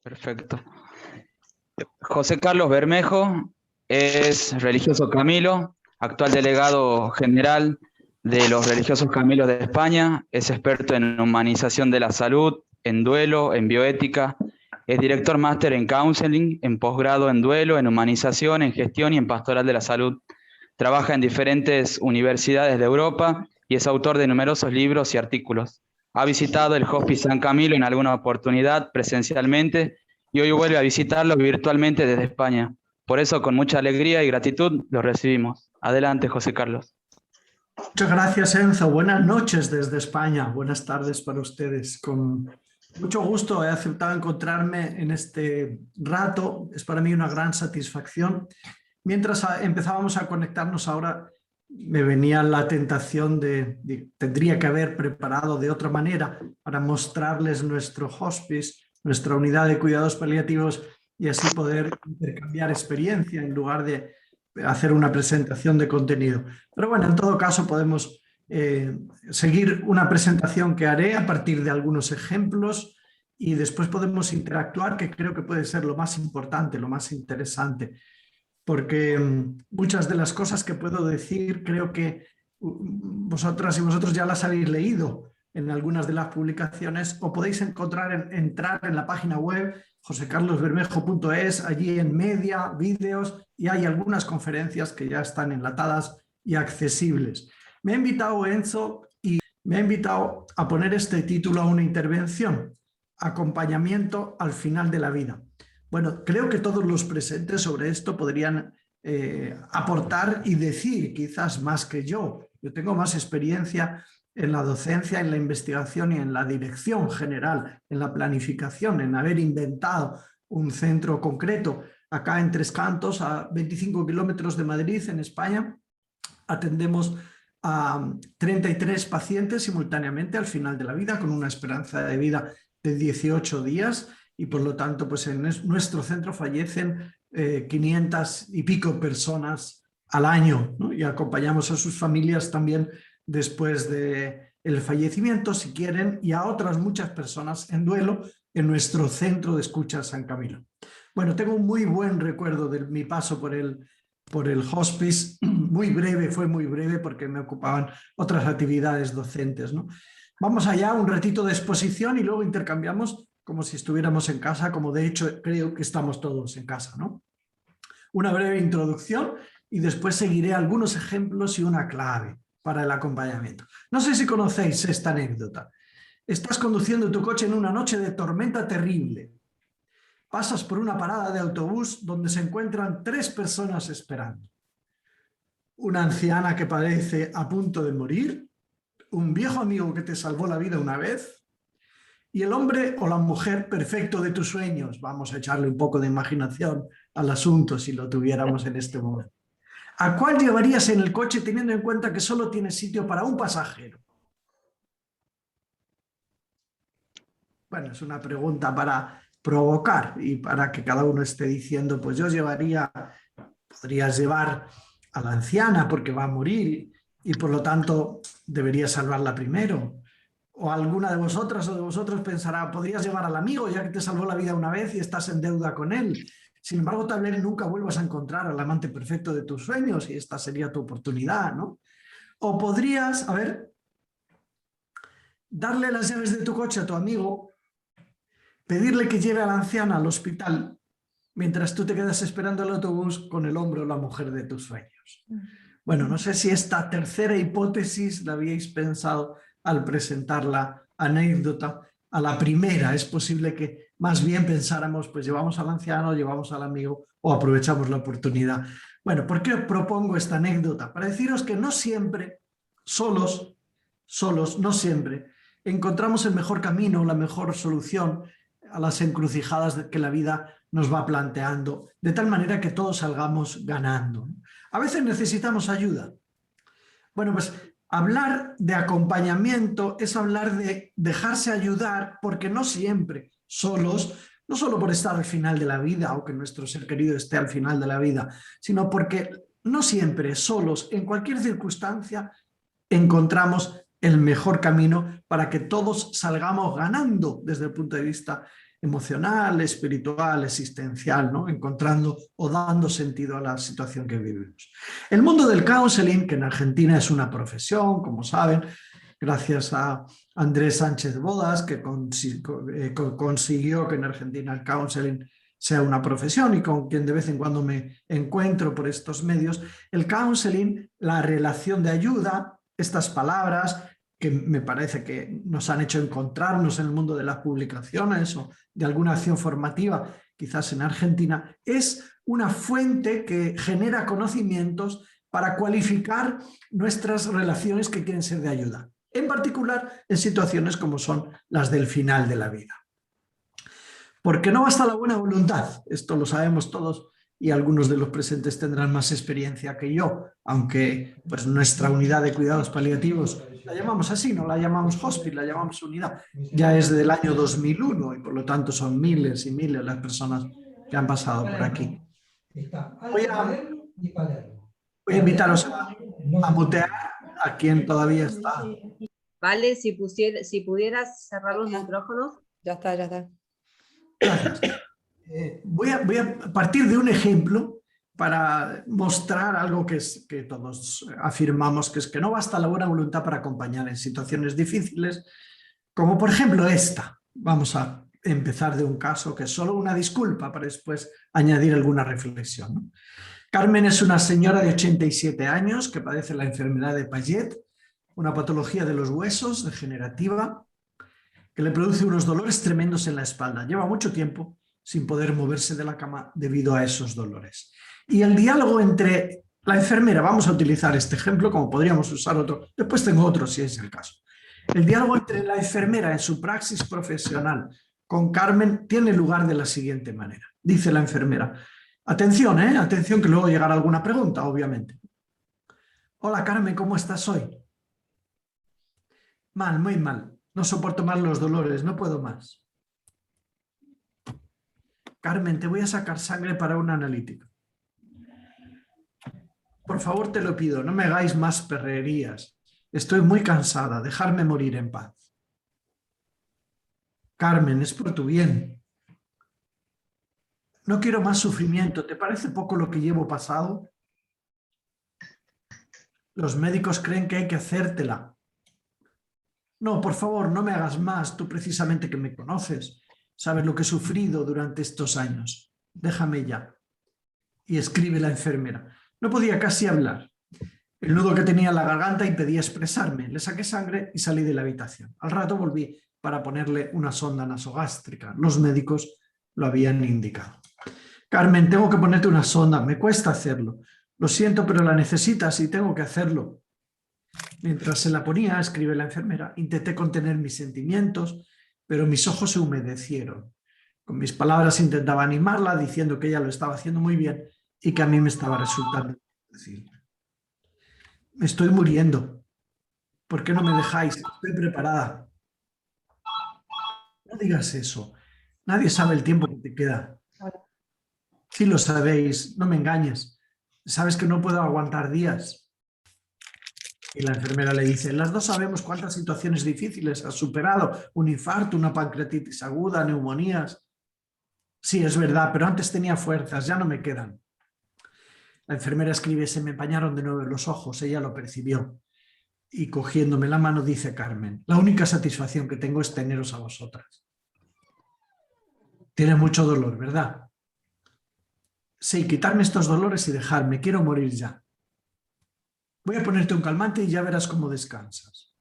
Perfecto. José Carlos Bermejo es religioso Camilo, actual delegado general de los religiosos Camilos de España, es experto en humanización de la salud, en duelo, en bioética, es director máster en counseling, en posgrado en duelo, en humanización, en gestión y en pastoral de la salud. Trabaja en diferentes universidades de Europa y es autor de numerosos libros y artículos. Ha visitado el Hospice San Camilo en alguna oportunidad presencialmente y hoy vuelve a visitarlo virtualmente desde España. Por eso, con mucha alegría y gratitud, lo recibimos. Adelante, José Carlos. Muchas gracias, Enzo. Buenas noches desde España. Buenas tardes para ustedes. Con mucho gusto he aceptado encontrarme en este rato. Es para mí una gran satisfacción. Mientras empezábamos a conectarnos ahora, me venía la tentación tendría que haber preparado de otra manera para mostrarles nuestro hospice, nuestra unidad de cuidados paliativos y así poder intercambiar experiencia en lugar de hacer una presentación de contenido. Pero bueno, en todo caso podemos seguir una presentación que haré a partir de algunos ejemplos y después podemos interactuar, que creo que puede ser lo más importante, lo más interesante, porque muchas de las cosas que puedo decir creo que vosotras y vosotros ya las habéis leído en algunas de las publicaciones o podéis entrar en la página web josecarlosbermejo.es, allí en media, vídeos, y hay algunas conferencias que ya están enlatadas y accesibles. Me ha invitado Enzo y me ha invitado a poner este título a una intervención: acompañamiento al final de la vida. Bueno, creo que todos los presentes sobre esto podrían aportar y decir quizás más que yo. Yo tengo más experiencia en la docencia, en la investigación y en la dirección general, en la planificación, en haber inventado un centro concreto. Acá en Tres Cantos, a 25 kilómetros de Madrid, en España, atendemos a 33 pacientes simultáneamente al final de la vida, con una esperanza de vida de 18 días, y por lo tanto pues en nuestro centro fallecen 500 y pico personas al año, ¿no? Y acompañamos a sus familias también después del fallecimiento, si quieren, y a otras muchas personas en duelo en nuestro centro de escucha San Camilo. Bueno, tengo un muy buen recuerdo de mi paso por el hospice, muy breve, fue muy breve porque me ocupaban otras actividades docentes, ¿no? Vamos allá, un ratito de exposición y luego intercambiamos como si estuviéramos en casa, como de hecho creo que estamos todos en casa, ¿no? Una breve introducción y después seguiré algunos ejemplos y una clave para el acompañamiento. No sé si conocéis esta anécdota. Estás conduciendo tu coche en una noche de tormenta terrible. Pasas por una parada de autobús donde se encuentran 3 personas esperando. Una anciana que parece a punto de morir, un viejo amigo que te salvó la vida una vez y el hombre o la mujer perfecto de tus sueños. Vamos a echarle un poco de imaginación al asunto si lo tuviéramos en este momento. ¿A cuál llevarías en el coche teniendo en cuenta que solo tienes sitio para un pasajero? Bueno, es una pregunta para provocar y para que cada uno esté diciendo, pues yo podrías llevar a la anciana porque va a morir y por lo tanto deberías salvarla primero. O alguna de vosotras o de vosotros pensará, podrías llevar al amigo ya que te salvó la vida una vez y estás en deuda con él. Sin embargo, tal vez nunca vuelvas a encontrar al amante perfecto de tus sueños y esta sería tu oportunidad, ¿no? O podrías, darle las llaves de tu coche a tu amigo, pedirle que lleve a la anciana al hospital mientras tú te quedas esperando el autobús con el hombre o la mujer de tus sueños. Bueno, no sé si esta tercera hipótesis la habíais pensado al presentar la anécdota. A la primera es posible que más bien pensáramos, pues llevamos al anciano, llevamos al amigo o aprovechamos la oportunidad. Bueno, ¿por qué propongo esta anécdota? Para deciros que no siempre, solos, no siempre, encontramos el mejor camino, la mejor solución a las encrucijadas que la vida nos va planteando, de tal manera que todos salgamos ganando. A veces necesitamos ayuda. Bueno, pues hablar de acompañamiento es hablar de dejarse ayudar, porque no siempre solos, no solo por estar al final de la vida o que nuestro ser querido esté al final de la vida, sino porque no siempre solos, en cualquier circunstancia, encontramos el mejor camino para que todos salgamos ganando desde el punto de vista emocional, espiritual, existencial, ¿no? Encontrando o dando sentido a la situación que vivimos. El mundo del counseling, que en Argentina es una profesión, como saben, gracias a Andrés Sánchez Bodas, que consiguió que en Argentina el counseling sea una profesión y con quien de vez en cuando me encuentro por estos medios. El counseling, la relación de ayuda, estas palabras que me parece que nos han hecho encontrarnos en el mundo de las publicaciones o de alguna acción formativa, quizás en Argentina, es una fuente que genera conocimientos para cualificar nuestras relaciones que quieren ser de ayuda, en particular en situaciones como son las del final de la vida. Porque no basta la buena voluntad, esto lo sabemos todos y algunos de los presentes tendrán más experiencia que yo, aunque pues, nuestra unidad de cuidados paliativos, la llamamos así, no la llamamos hospice, la llamamos unidad, ya es del año 2001 y por lo tanto son miles y miles las personas que han pasado por aquí. Voy a invitaros a mutear a quien todavía está. Vale, si pudieras cerrar los micrófonos. Ya está, ya está. Gracias. Voy a partir de un ejemplo para mostrar algo que todos afirmamos, que es que no basta la buena voluntad para acompañar en situaciones difíciles, como por ejemplo esta. Vamos a empezar de un caso que es solo una disculpa para después añadir alguna reflexión, ¿no? Carmen es una señora de 87 años que padece la enfermedad de Paget, una patología de los huesos degenerativa que le produce unos dolores tremendos en la espalda. Lleva mucho tiempo sin poder moverse de la cama debido a esos dolores. Y el diálogo entre la enfermera, vamos a utilizar este ejemplo como podríamos usar otro, después tengo otro si es el caso. El diálogo entre la enfermera en su praxis profesional con Carmen tiene lugar de la siguiente manera. Dice la enfermera, atención, atención que luego llegará alguna pregunta, obviamente. Hola Carmen, ¿cómo estás hoy? Mal, muy mal. No soporto más los dolores, no puedo más. Carmen, te voy a sacar sangre para un analítico. Por favor, te lo pido, no me hagáis más perrerías. Estoy muy cansada, dejadme morir en paz. Carmen, es por tu bien. No quiero más sufrimiento. ¿Te parece poco lo que llevo pasado? Los médicos creen que hay que hacértela. No, por favor, no me hagas más. Tú precisamente que me conoces. Sabes lo que he sufrido durante estos años. Déjame ya. Y escribe la enfermera. No podía casi hablar. El nudo que tenía en la garganta impedía expresarme. Le saqué sangre y salí de la habitación. Al rato volví para ponerle una sonda nasogástrica. Los médicos lo habían indicado. Carmen, tengo que ponerte una sonda. Me cuesta hacerlo. Lo siento, pero la necesitas y tengo que hacerlo. Mientras se la ponía, escribe la enfermera, intenté contener mis sentimientos, pero mis ojos se humedecieron. Con mis palabras intentaba animarla, diciendo que ella lo estaba haciendo muy bien y que a mí me estaba resultando difícil. Me estoy muriendo. ¿Por qué no me dejáis? Estoy preparada. No digas eso. Nadie sabe el tiempo que te queda. Sí lo sabéis, no me engañes. Sabes que no puedo aguantar días. Y la enfermera le dice, las dos sabemos cuántas situaciones difíciles has superado. Un infarto, una pancreatitis aguda, neumonías. Sí, es verdad, pero antes tenía fuerzas, ya no me quedan. La enfermera escribe, se me empañaron de nuevo los ojos, ella lo percibió. Y cogiéndome la mano dice Carmen, la única satisfacción que tengo es teneros a vosotras. Tiene mucho dolor, ¿verdad? Sí, quitarme estos dolores y dejarme, quiero morir ya. Voy a ponerte un calmante y ya verás cómo descansas.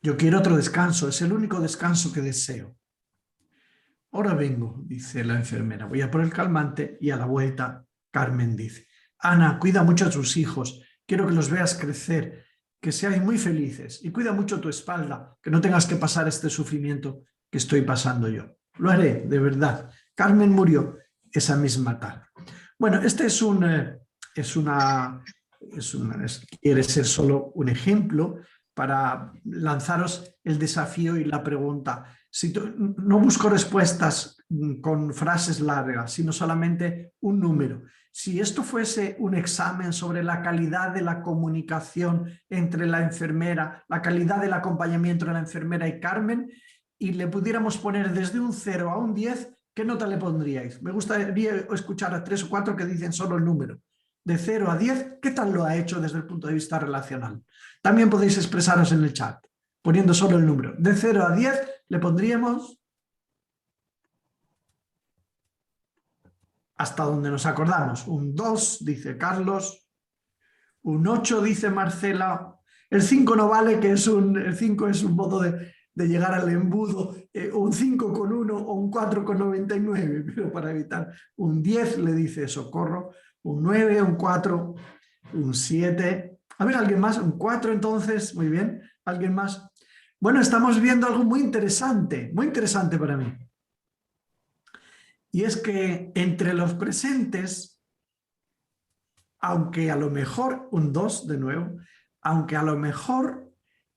Yo quiero otro descanso, es el único descanso que deseo. Ahora vengo, dice la enfermera, voy a por el calmante y a la vuelta Carmen dice, Ana, cuida mucho a tus hijos, quiero que los veas crecer, que seáis muy felices y cuida mucho tu espalda, que no tengas que pasar este sufrimiento que estoy pasando yo. Lo haré, de verdad. Carmen murió esa misma tarde. Bueno, este quiere ser solo un ejemplo para lanzaros el desafío y la pregunta. No busco respuestas con frases largas, sino solamente un número. Si esto fuese un examen sobre la calidad de la comunicación entre la enfermera, la calidad del acompañamiento de la enfermera y Carmen, y le pudiéramos poner desde un 0 a un 10, ¿qué nota le pondríais? Me gustaría escuchar a 3 o 4 que dicen solo el número. De 0 a 10, ¿qué tal lo ha hecho desde el punto de vista relacional? También podéis expresaros en el chat, poniendo solo el número. De 0 a 10 le pondríamos hasta donde nos acordamos. Un 2, dice Carlos. Un 8, dice Marcela. El 5 no vale, que el 5 es un modo de llegar al embudo. Un 5,1 o un 4,99, pero para evitar. Un 10 le dice Socorro. Un 9, un 4, un 7. A ver, ¿alguien más? Un 4 entonces. Muy bien. ¿Alguien más? Bueno, estamos viendo algo muy interesante para mí. Y es que entre los presentes, aunque a lo mejor, un 2 de nuevo, aunque a lo mejor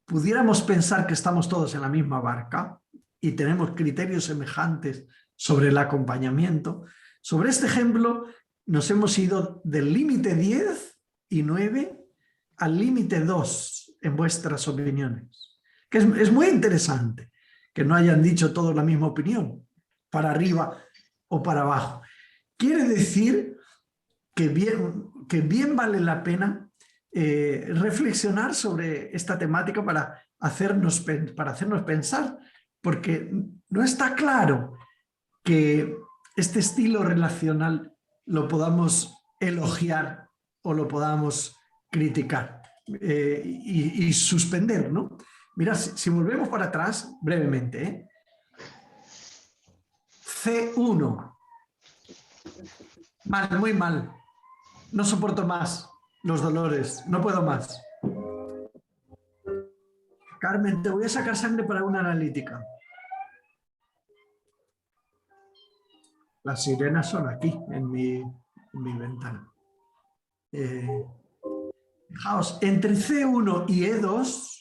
pudiéramos pensar que estamos todos en la misma barca y tenemos criterios semejantes sobre el acompañamiento, sobre este ejemplo nos hemos ido del límite 10 y 9 al límite 2 en vuestras opiniones. Que es muy interesante que no hayan dicho todos la misma opinión, para arriba o para abajo. Quiere decir que bien vale la pena reflexionar sobre esta temática para hacernos pensar, porque no está claro que este estilo relacional lo podamos elogiar o lo podamos criticar y suspender, ¿no? Mira, si volvemos para atrás brevemente, C1. Mal, muy mal. No soporto más los dolores, no puedo más. Carmen, te voy a sacar sangre para una analítica. Las sirenas son aquí, en mi ventana. Fijaos, entre C1 y E2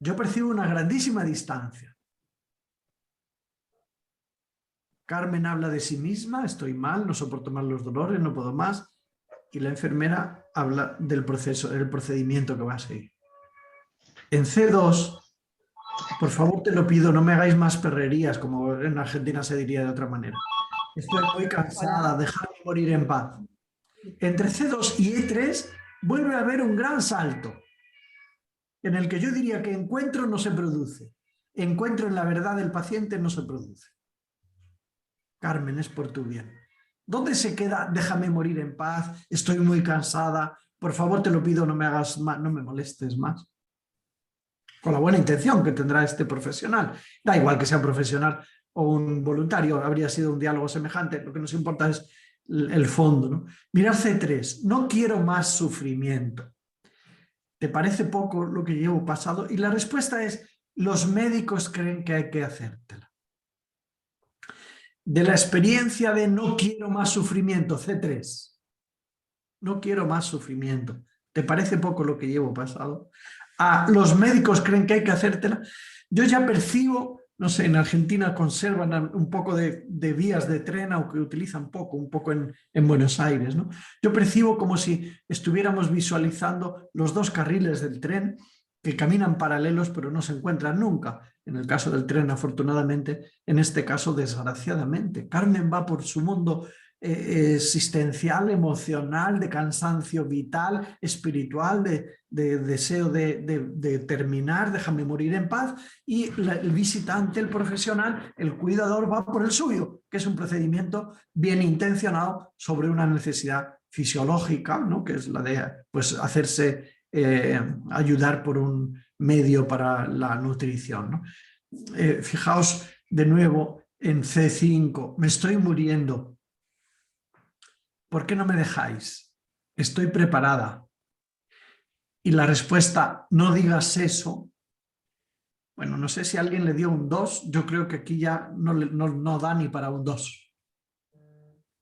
yo percibo una grandísima distancia. Carmen habla de sí misma, estoy mal, no soporto más los dolores, no puedo más. Y la enfermera habla del procedimiento que va a seguir. En C2, por favor te lo pido, no me hagáis más perrerías, como en Argentina se diría de otra manera. Estoy muy cansada, dejadme morir en paz. Entre C2 y E3 vuelve a haber un gran salto, en el que yo diría que encuentro no se produce. Encuentro en la verdad del paciente no se produce. Carmen, es por tu bien. ¿Dónde se queda? Déjame morir en paz, estoy muy cansada, por favor te lo pido, no me hagas más, no me molestes más. Con la buena intención que tendrá este profesional. Da igual que sea un profesional o un voluntario, habría sido un diálogo semejante, lo que nos importa es el fondo, ¿no? Mirad C3, no quiero más sufrimiento. ¿Te parece poco lo que llevo pasado? Y la respuesta es, los médicos creen que hay que hacértela. De la experiencia de no quiero más sufrimiento, C3. No quiero más sufrimiento. ¿Te parece poco lo que llevo pasado? Los médicos creen que hay que hacértela. Yo ya percibo, no sé, en Argentina conservan un poco de vías de tren, aunque utilizan poco, un poco en Buenos Aires, ¿no? Yo percibo como si estuviéramos visualizando los dos carriles del tren que caminan paralelos pero no se encuentran nunca. En el caso del tren, afortunadamente, en este caso, desgraciadamente. Carmen va por su mundo existencial, emocional, de cansancio vital, espiritual, de deseo de terminar, déjame morir en paz, y el visitante, el profesional, el cuidador va por el suyo, que es un procedimiento bien intencionado sobre una necesidad fisiológica, ¿no? Que es la de pues, hacerse ayudar por un medio para la nutrición, ¿no? Fijaos de nuevo en C5, me estoy muriendo. ¿Por qué no me dejáis? Estoy preparada. Y la respuesta, no digas eso. Bueno, no sé si alguien le dio un 2, yo creo que aquí ya no da ni para un 2.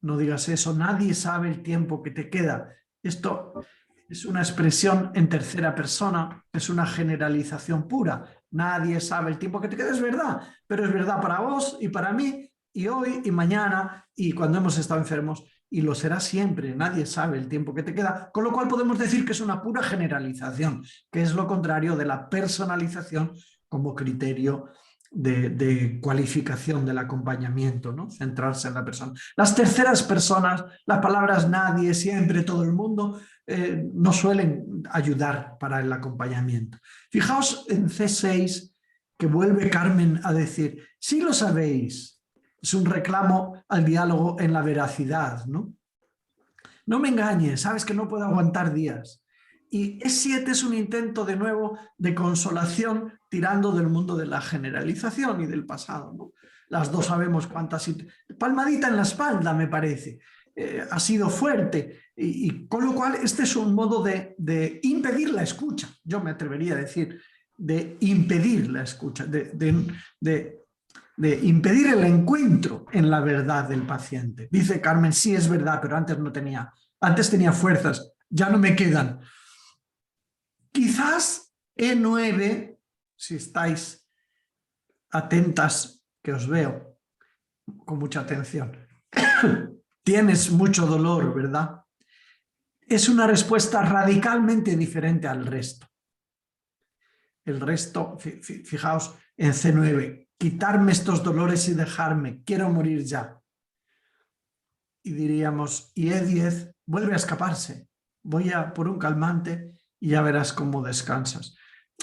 No digas eso, nadie sabe el tiempo que te queda. Esto es una expresión en tercera persona, es una generalización pura. Nadie sabe el tiempo que te queda, es verdad, pero es verdad para vos y para mí, y hoy y mañana, y cuando hemos estado enfermos, y lo será siempre, nadie sabe el tiempo que te queda, con lo cual podemos decir que es una pura generalización, que es lo contrario de la personalización como criterio de cualificación del acompañamiento, ¿no? Centrarse en la persona. Las terceras personas, las palabras nadie, siempre, todo el mundo, no suelen ayudar para el acompañamiento. Fijaos en C6 que vuelve Carmen a decir, sí lo sabéis, es un reclamo al diálogo en la veracidad, ¿no? No me engañes, sabes que no puedo aguantar días. Y E7 es un intento de nuevo de consolación tirando del mundo de la generalización y del pasado, ¿no? Las dos sabemos cuántas... Palmadita en la espalda, me parece. Ha sido fuerte. Y con lo cual este es un modo de impedir la escucha. Yo me atrevería a decir de impedir la escucha, de impedir el encuentro en la verdad del paciente. Dice Carmen, sí es verdad, pero antes no tenía. Antes tenía fuerzas, ya no me quedan. Quizás E9, si estáis atentas, que os veo con mucha atención, tienes mucho dolor, ¿verdad? Es una respuesta radicalmente diferente al resto. El resto, fijaos en C9, quitarme estos dolores y dejarme, quiero morir ya. Y diríamos, y E10 vuelve a escaparse, voy a por un calmante y ya verás cómo descansas.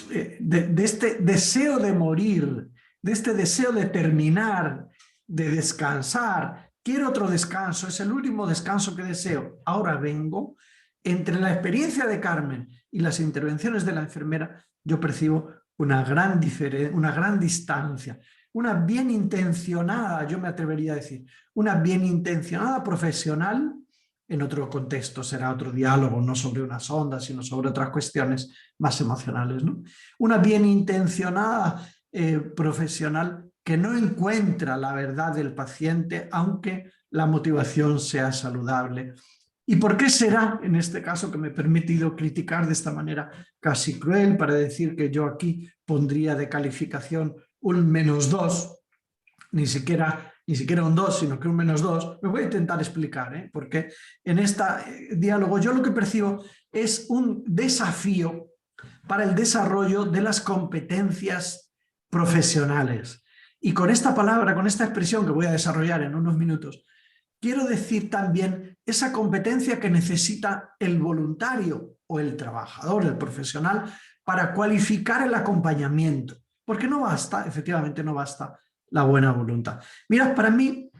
De este deseo de morir, de este deseo de terminar, de descansar, quiero otro descanso, es el último descanso que deseo. Ahora vengo, entre la experiencia de Carmen y las intervenciones de la enfermera, yo percibo una gran distancia, una bien intencionada, yo me atrevería a decir, una bien intencionada profesional. En otro contexto será otro diálogo, no sobre unas ondas, sino sobre otras cuestiones más emocionales, ¿no? Una bien intencionada profesional que no encuentra la verdad del paciente, aunque la motivación sea saludable. ¿Y por qué será, en este caso, que me he permitido criticar de esta manera casi cruel para decir que yo aquí pondría de calificación un -2, ni siquiera un 2, sino que un -2, me voy a intentar explicar, porque en este diálogo yo lo que percibo es un desafío para el desarrollo de las competencias profesionales. Y con esta palabra, con esta expresión que voy a desarrollar en unos minutos, quiero decir también esa competencia que necesita el voluntario o el trabajador, el profesional, para cualificar el acompañamiento. Porque no basta, efectivamente no basta la buena voluntad. Mirad, para mí,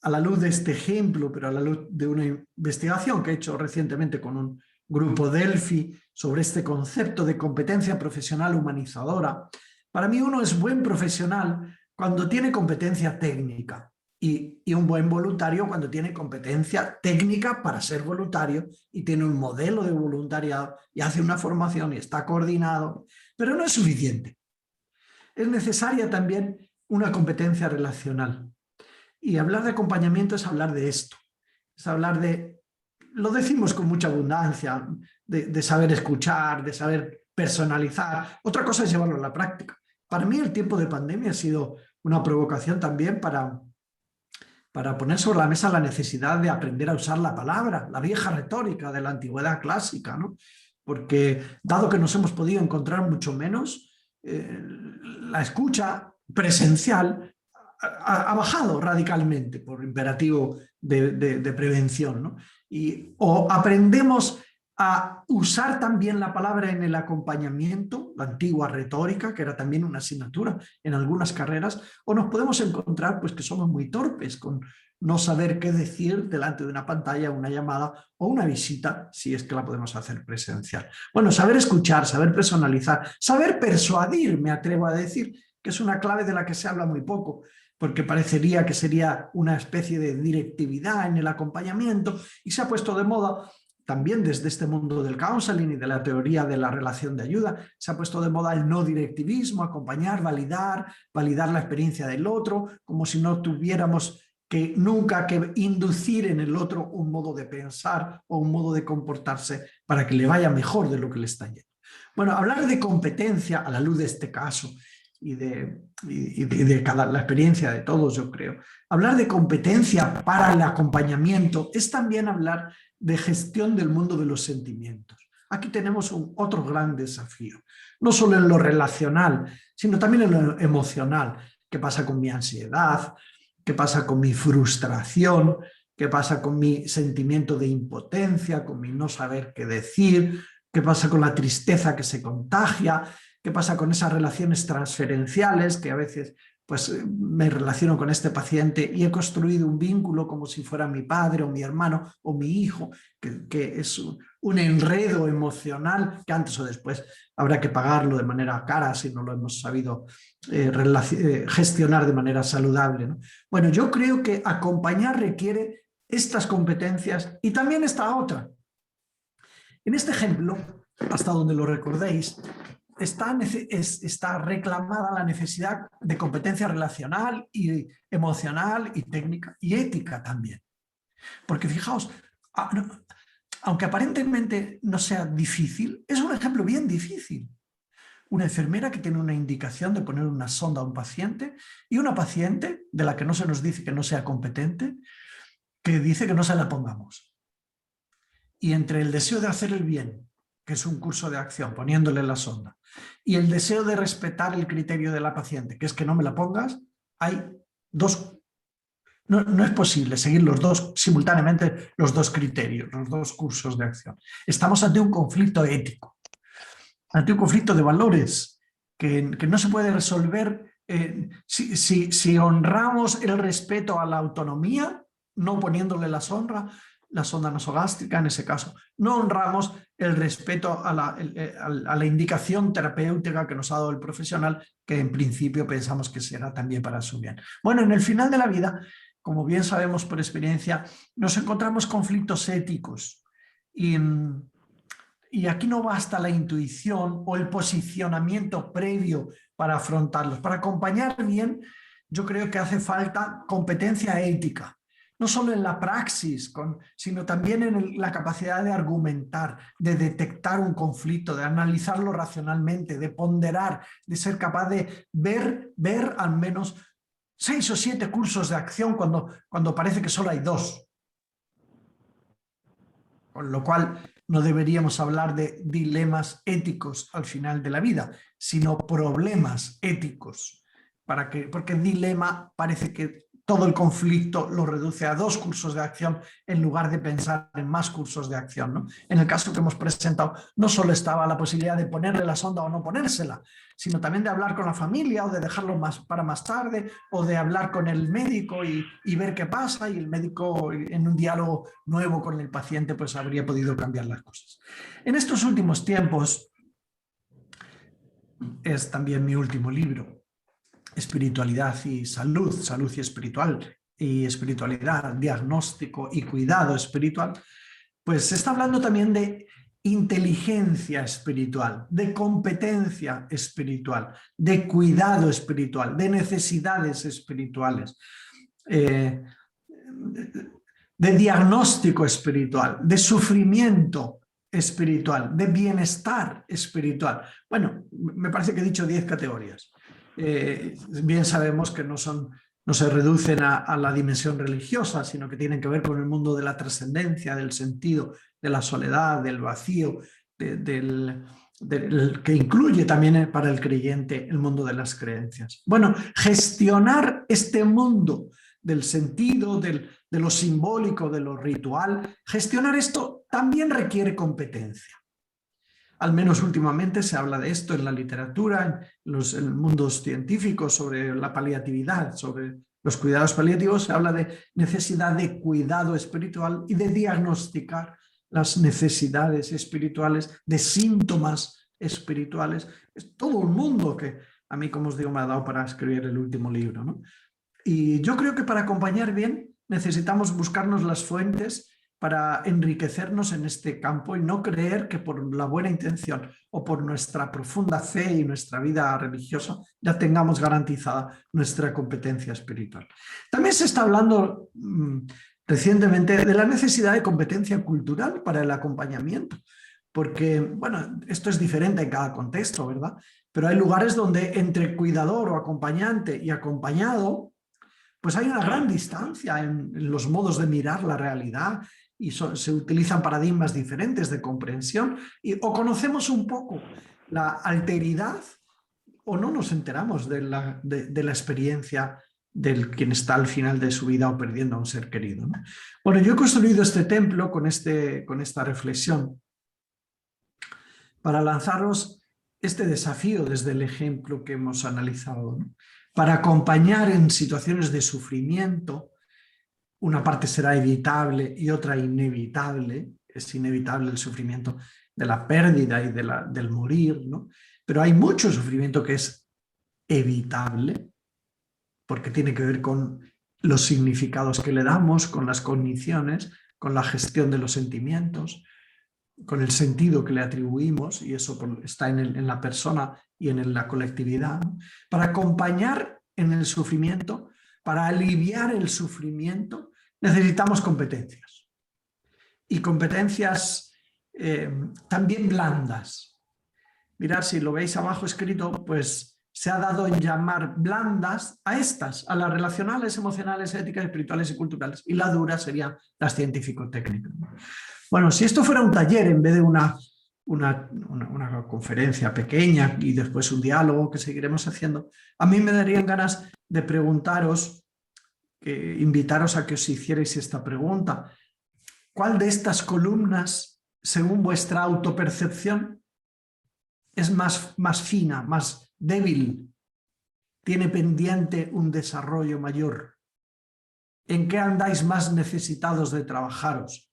a la luz de este ejemplo, pero a la luz de una investigación que he hecho recientemente con un grupo Delphi sobre este concepto de competencia profesional humanizadora, para mí uno es buen profesional cuando tiene competencia técnica y un buen voluntario cuando tiene competencia técnica para ser voluntario y tiene un modelo de voluntariado y hace una formación y está coordinado, pero no es suficiente. Es necesaria también una competencia relacional. Y hablar de acompañamiento es hablar de esto. Es hablar de, lo decimos con mucha abundancia, de saber escuchar, de saber personalizar. Otra cosa es llevarlo a la práctica. Para mí el tiempo de pandemia ha sido una provocación también para poner sobre la mesa la necesidad de aprender a usar la palabra, la vieja retórica de la antigüedad clásica, ¿no? Porque dado que nos hemos podido encontrar mucho menos, la escucha presencial ha bajado radicalmente por imperativo de prevención, ¿no? O aprendemos a usar también la palabra en el acompañamiento, la antigua retórica, que era también una asignatura en algunas carreras, o nos podemos encontrar pues, que somos muy torpes con no saber qué decir delante de una pantalla, una llamada o una visita, si es que la podemos hacer presencial. Bueno, saber escuchar, saber personalizar, saber persuadir, me atrevo a decir, que es una clave de la que se habla muy poco, porque parecería que sería una especie de directividad en el acompañamiento y se ha puesto de moda también desde este mundo del counseling y de la teoría de la relación de ayuda, se ha puesto de moda el no directivismo, acompañar, validar la experiencia del otro, como si no tuviéramos que nunca que inducir en el otro un modo de pensar o un modo de comportarse para que le vaya mejor de lo que le está yendo. Bueno, hablar de competencia a la luz de este caso y de la experiencia de todos, yo creo. Hablar de competencia para el acompañamiento es también hablar de gestión del mundo de los sentimientos. aquí tenemos otro gran desafío, no solo en lo relacional, sino también en lo emocional. ¿Qué pasa con mi ansiedad? ¿Qué pasa con mi frustración? ¿Qué pasa con mi sentimiento de impotencia, con mi no saber qué decir? ¿Qué pasa con la tristeza que se contagia? ¿Qué pasa con esas relaciones transferenciales que a veces pues, me relaciono con este paciente y he construido un vínculo como si fuera mi padre o mi hermano o mi hijo, que es un enredo emocional que antes o después habrá que pagarlo de manera cara si no lo hemos sabido gestionar de manera saludable, ¿no? Bueno, yo creo que acompañar requiere estas competencias y también esta otra. En este ejemplo, hasta donde lo recordéis, está reclamada la necesidad de competencia relacional y emocional y técnica y ética también. Porque fijaos, aunque aparentemente no sea difícil, es un ejemplo bien difícil. Una enfermera que tiene una indicación de poner una sonda a un paciente y una paciente de la que no se nos dice que no sea competente, que dice que no se la pongamos. Y entre el deseo de hacer el bien, que es un curso de acción, poniéndole la sonda, y el deseo de respetar el criterio de la paciente, que es que no me la pongas, hay dos. No es posible seguir los dos simultáneamente, los dos criterios, los dos cursos de acción. Estamos ante un conflicto ético, ante un conflicto de valores que no se puede resolver si honramos el respeto a la autonomía, no poniéndole la sonda nasogástrica en ese caso, no honramos el respeto a la indicación terapéutica que nos ha dado el profesional, que en principio pensamos que será también para su bien. Bueno, en el final de la vida, como bien sabemos por experiencia, nos encontramos conflictos éticos y aquí no basta la intuición o el posicionamiento previo para afrontarlos. Para acompañar bien, yo creo que hace falta competencia ética, no solo en la praxis, sino también en la capacidad de argumentar, de detectar un conflicto, de analizarlo racionalmente, de ponderar, de ser capaz de ver al menos 6 o 7 cursos de acción cuando parece que solo hay 2. Con lo cual no deberíamos hablar de dilemas éticos al final de la vida, sino problemas éticos. Porque dilema parece que todo el conflicto lo reduce a 2 cursos de acción en lugar de pensar en más cursos de acción, ¿no? En el caso que hemos presentado, no solo estaba la posibilidad de ponerle la sonda o no ponérsela, sino también de hablar con la familia o de dejarlo para más tarde o de hablar con el médico y ver qué pasa, y el médico en un diálogo nuevo con el paciente pues habría podido cambiar las cosas. En estos últimos tiempos, es también mi último libro, Espiritualidad y Salud, Salud y Espiritualidad, Diagnóstico y Cuidado Espiritual, pues se está hablando también de inteligencia espiritual, de competencia espiritual, de cuidado espiritual, de necesidades espirituales, de diagnóstico espiritual, de sufrimiento espiritual, de bienestar espiritual. Bueno, me parece que he dicho 10 categorías. Bien sabemos que no se reducen a la dimensión religiosa, sino que tienen que ver con el mundo de la trascendencia, del sentido, de la soledad, del vacío, que incluye también para el creyente el mundo de las creencias. Bueno, gestionar este mundo del sentido, de lo simbólico, de lo ritual, gestionar esto también requiere competencia. Al menos últimamente se habla de esto en la literatura, en los mundos científicos, sobre la paliatividad, sobre los cuidados paliativos. Se habla de necesidad de cuidado espiritual y de diagnosticar las necesidades espirituales, de síntomas espirituales. Es todo un mundo que a mí, como os digo, me ha dado para escribir el último libro, ¿no? Y yo creo que para acompañar bien necesitamos buscarnos las fuentes para enriquecernos en este campo y no creer que por la buena intención o por nuestra profunda fe y nuestra vida religiosa ya tengamos garantizada nuestra competencia espiritual. También se está hablando recientemente de la necesidad de competencia cultural para el acompañamiento, porque, bueno, esto es diferente en cada contexto, ¿verdad? Pero hay lugares donde entre cuidador o acompañante y acompañado, pues hay una gran distancia en los modos de mirar la realidad y se utilizan paradigmas diferentes de comprensión, o conocemos un poco la alteridad o no nos enteramos de la experiencia del quien está al final de su vida o perdiendo a un ser querido, ¿no? Bueno, yo he construido este templo con esta reflexión para lanzaros este desafío desde el ejemplo que hemos analizado, ¿no? Para acompañar en situaciones de sufrimiento. Una parte será evitable y otra inevitable. Es inevitable el sufrimiento de la pérdida y del morir, ¿no? Pero hay mucho sufrimiento que es evitable porque tiene que ver con los significados que le damos, con las cogniciones, con la gestión de los sentimientos, con el sentido que le atribuimos, y eso está en la persona y en la colectividad, ¿no? Para acompañar en el sufrimiento, para aliviar el sufrimiento, necesitamos competencias. Y competencias también blandas. Mirad, si lo veis abajo escrito, pues se ha dado en llamar blandas a estas, a las relacionales, emocionales, éticas, espirituales y culturales. Y la dura serían las científico-técnicas. Bueno, si esto fuera un taller en vez de una conferencia pequeña y después un diálogo que seguiremos haciendo, a mí me darían ganas de preguntaros, invitaros a que os hicierais esta pregunta. ¿Cuál de estas columnas, según vuestra autopercepción, es más fina, más débil, tiene pendiente un desarrollo mayor? ¿En qué andáis más necesitados de trabajaros?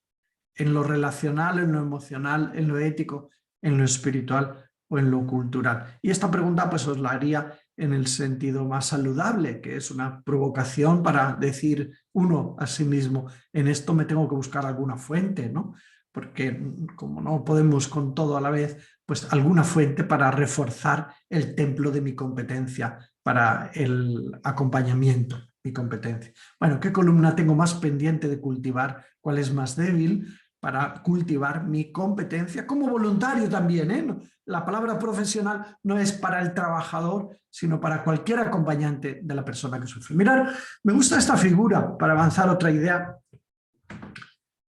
¿En lo relacional, en lo emocional, en lo ético, en lo espiritual o en lo cultural? Y esta pregunta pues os la haría en el sentido más saludable, que es una provocación para decir uno a sí mismo, en esto me tengo que buscar alguna fuente, ¿no? Porque como no podemos con todo a la vez, pues alguna fuente para reforzar el templo de mi competencia, para el acompañamiento, mi competencia. Bueno, ¿qué columna tengo más pendiente de cultivar? ¿Cuál es más débil? Para cultivar mi competencia como voluntario también, ¿eh? La palabra profesional no es para el trabajador, sino para cualquier acompañante de la persona que sufre. Mirad, me gusta esta figura para avanzar otra idea.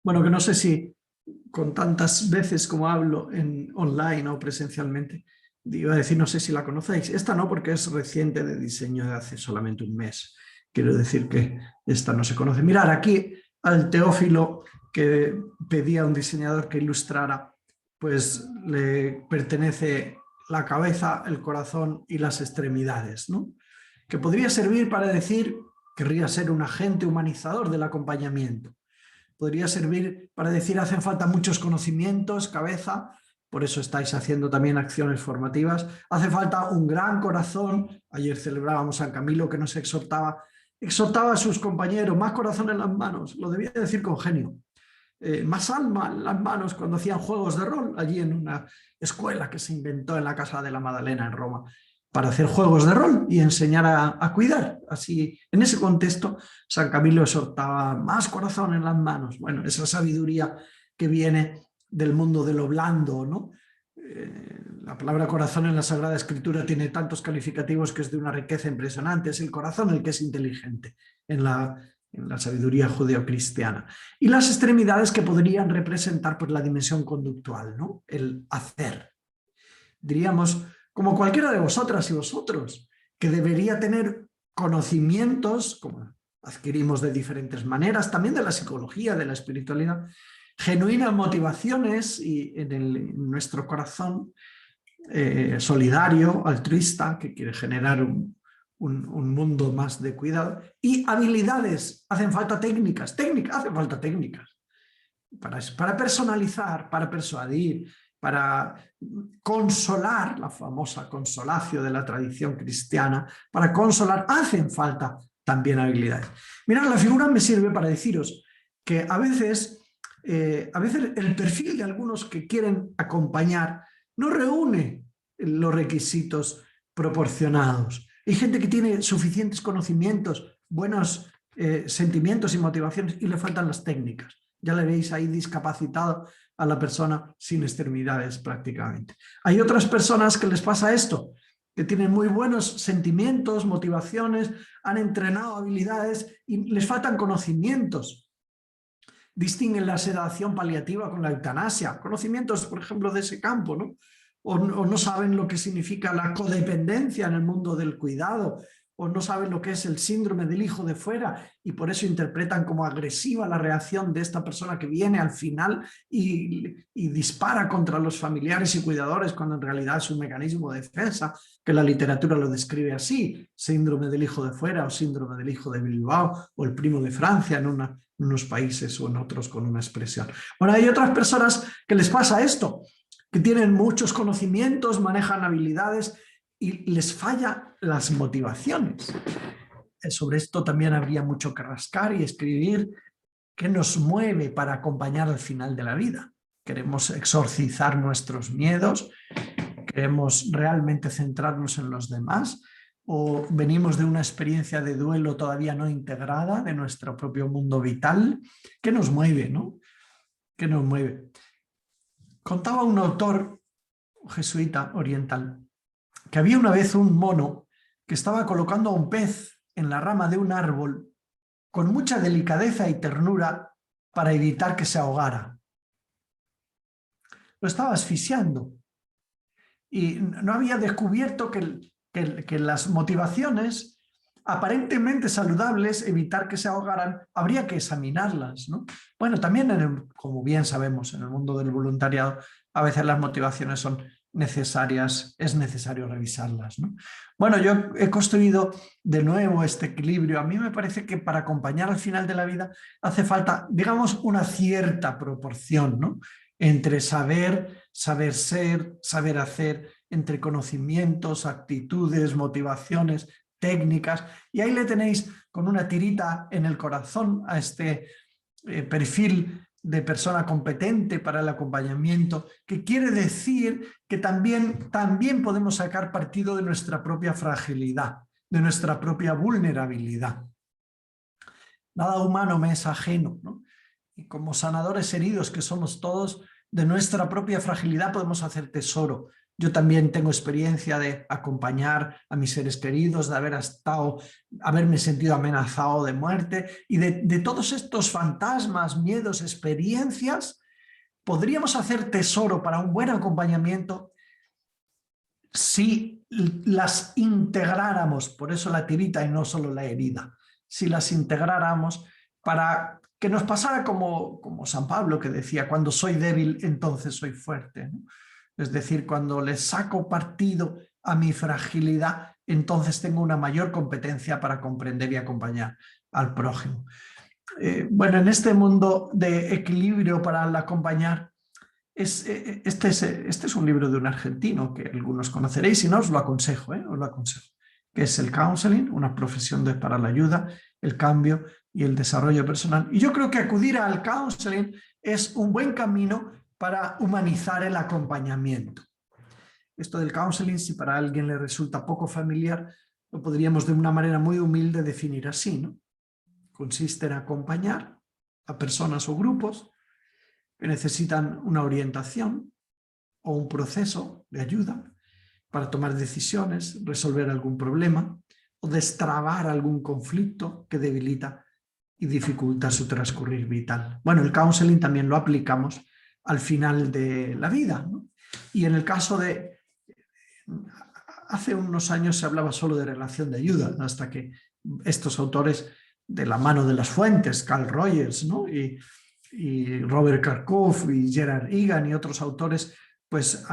Bueno, que no sé si con tantas veces como hablo online o presencialmente, iba a decir, no sé si la conocéis. Esta no, porque es reciente, de diseño de hace solamente un mes. Quiero decir que esta no se conoce. Mirad, aquí al Teófilo que pedía a un diseñador que ilustrara, pues le pertenece la cabeza, el corazón y las extremidades, ¿no? Que podría servir para decir, querría ser un agente humanizador del acompañamiento. Podría servir para decir, hacen falta muchos conocimientos, cabeza, por eso estáis haciendo también acciones formativas. Hace falta un gran corazón. Ayer celebrábamos a San Camilo que nos exhortaba a sus compañeros, más corazón en las manos, lo debía decir con genio. Más alma en las manos cuando hacían juegos de rol, allí en una escuela que se inventó en la Casa de la Madalena en Roma, para hacer juegos de rol y enseñar a cuidar. Así, en ese contexto, San Camilo exhortaba más corazón en las manos. Bueno, esa sabiduría que viene del mundo de lo blando, ¿no? La palabra corazón en la Sagrada Escritura tiene tantos calificativos que es de una riqueza impresionante. Es el corazón el que es inteligente en la sabiduría judeocristiana. Y las extremidades que podrían representar pues, la dimensión conductual, ¿no? El hacer. Diríamos, como cualquiera de vosotras y vosotros, que debería tener conocimientos, como adquirimos de diferentes maneras, también de la psicología, de la espiritualidad, genuinas motivaciones y en nuestro corazón solidario, altruista, que quiere generar un mundo más de cuidado, y habilidades. Hacen falta técnicas, hacen falta técnicas para personalizar, para persuadir, para consolar, la famosa consolatio de la tradición cristiana, para consolar, hacen falta también habilidades. Mirad, la figura me sirve para deciros que a veces el perfil de algunos que quieren acompañar no reúne los requisitos proporcionados. Hay gente que tiene suficientes conocimientos, buenos sentimientos y motivaciones y le faltan las técnicas. Ya le veis ahí discapacitado a la persona sin extremidades prácticamente. Hay otras personas que les pasa esto, que tienen muy buenos sentimientos, motivaciones, han entrenado habilidades y les faltan conocimientos. distinguen la sedación paliativa con la eutanasia, conocimientos, por ejemplo, de ese campo, ¿no? O no saben lo que significa la codependencia en el mundo del cuidado, o no saben lo que es el síndrome del hijo de fuera y por eso interpretan como agresiva la reacción de esta persona que viene al final y dispara contra los familiares y cuidadores cuando en realidad es un mecanismo de defensa, que la literatura lo describe así, síndrome del hijo de fuera o síndrome del hijo de Bilbao o el primo de Francia en unos países o en otros con una expresión. Bueno, hay otras personas que les pasa esto, que tienen muchos conocimientos, manejan habilidades y les falla las motivaciones. Sobre esto también habría mucho que rascar y escribir qué nos mueve para acompañar al final de la vida. ¿Queremos exorcizar nuestros miedos? ¿Queremos realmente centrarnos en los demás? ¿O venimos de una experiencia de duelo todavía no integrada de nuestro propio mundo vital? ¿Qué nos mueve, no? ¿Qué nos mueve? Contaba un autor jesuita oriental que había una vez un mono que estaba colocando a un pez en la rama de un árbol con mucha delicadeza y ternura para evitar que se ahogara. Lo estaba asfixiando y no había descubierto que las motivaciones aparentemente saludables, evitar que se ahogaran, habría que examinarlas, ¿no? Bueno, también, como bien sabemos, en el mundo del voluntariado, a veces las motivaciones son necesarias, es necesario revisarlas, ¿no? Bueno, yo he construido de nuevo este equilibrio. A mí me parece que para acompañar al final de la vida hace falta, digamos, una cierta proporción, ¿no? Entre saber ser, saber hacer, entre conocimientos, actitudes, motivaciones, técnicas, y ahí le tenéis con una tirita en el corazón a este perfil de persona competente para el acompañamiento, que quiere decir que también podemos sacar partido de nuestra propia fragilidad, de nuestra propia vulnerabilidad. Nada humano me es ajeno, ¿no? Y como sanadores heridos que somos todos, de nuestra propia fragilidad podemos hacer tesoro. Yo también tengo experiencia de acompañar a mis seres queridos, de haberme sentido amenazado de muerte y de todos estos fantasmas, miedos, experiencias, podríamos hacer tesoro para un buen acompañamiento si las integráramos, por eso la tirita y no solo la herida, si las integráramos para que nos pasara como San Pablo que decía, cuando soy débil entonces soy fuerte, ¿no? Es decir, cuando le saco partido a mi fragilidad, entonces tengo una mayor competencia para comprender y acompañar al prójimo. Bueno, en este mundo de equilibrio para el acompañar, este es un libro de un argentino que algunos conoceréis, si no os lo aconsejo, que es el counseling, una profesión para la ayuda, el cambio y el desarrollo personal. Y yo creo que acudir al counseling es un buen camino para humanizar el acompañamiento. Esto del counseling, si para alguien le resulta poco familiar, lo podríamos de una manera muy humilde definir así, ¿no? Consiste en acompañar a personas o grupos que necesitan una orientación o un proceso de ayuda para tomar decisiones, resolver algún problema o destrabar algún conflicto que debilita y dificulta su transcurrir vital. Bueno, el counseling también lo aplicamos al final de la vida, ¿no? Y en el caso de... Hace unos años se hablaba solo de relación de ayuda, hasta que estos autores, de la mano de las fuentes, Carl Rogers, ¿no? y Robert Karkoff y Gerard Egan y otros autores, pues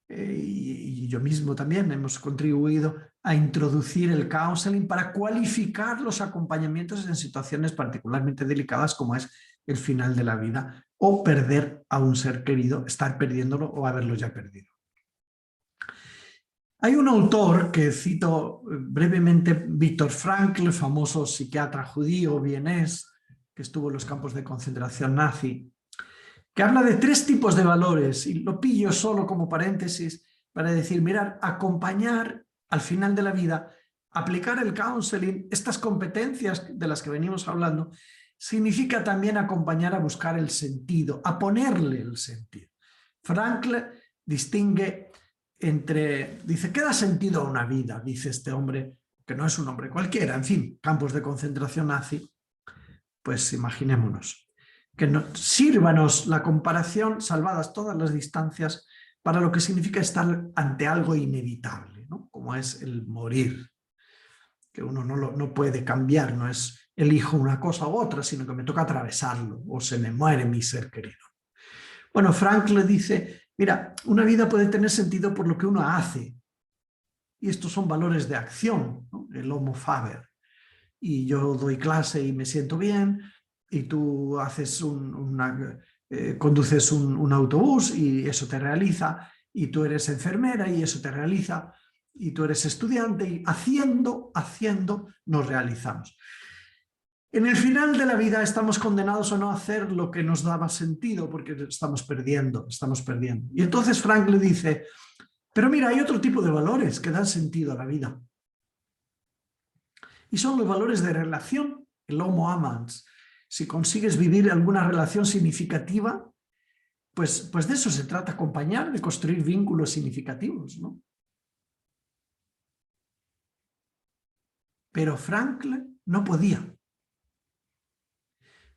y yo mismo también hemos contribuido a introducir el counseling para cualificar los acompañamientos en situaciones particularmente delicadas como es el final de la vida o perder a un ser querido, estar perdiéndolo o haberlo ya perdido. Hay un autor que cito brevemente, Viktor Frankl, el famoso psiquiatra judío vienés, que estuvo en los campos de concentración nazi, que habla de 3 tipos de valores, y lo pillo solo como paréntesis para decir, mirad, acompañar al final de la vida, aplicar el counseling, estas competencias de las que venimos hablando, significa también acompañar a buscar el sentido, a ponerle el sentido. Frankl distingue dice, ¿qué da sentido a una vida? Dice este hombre, que no es un hombre cualquiera, en fin, campos de concentración nazi, pues imaginémonos. sírvanos la comparación, salvadas todas las distancias, para lo que significa estar ante algo inevitable, ¿no? Como es el morir, que uno no puede cambiar, no es elijo una cosa u otra, sino que me toca atravesarlo, o se me muere mi ser querido. Bueno, Frank le dice, mira, una vida puede tener sentido por lo que uno hace, y estos son valores de acción, ¿no? El homo faber. Y yo doy clase y me siento bien, y tú haces conduces un autobús y eso te realiza, y tú eres enfermera y eso te realiza, y tú eres estudiante, y haciendo nos realizamos. En el final de la vida estamos condenados a no hacer lo que nos daba sentido, porque estamos perdiendo. Y entonces Frank le dice, pero mira, hay otro tipo de valores que dan sentido a la vida. Y son los valores de relación, el homo amans. Si consigues vivir alguna relación significativa, pues de eso se trata, acompañar, de construir vínculos significativos, ¿no? Pero Franklin no podía,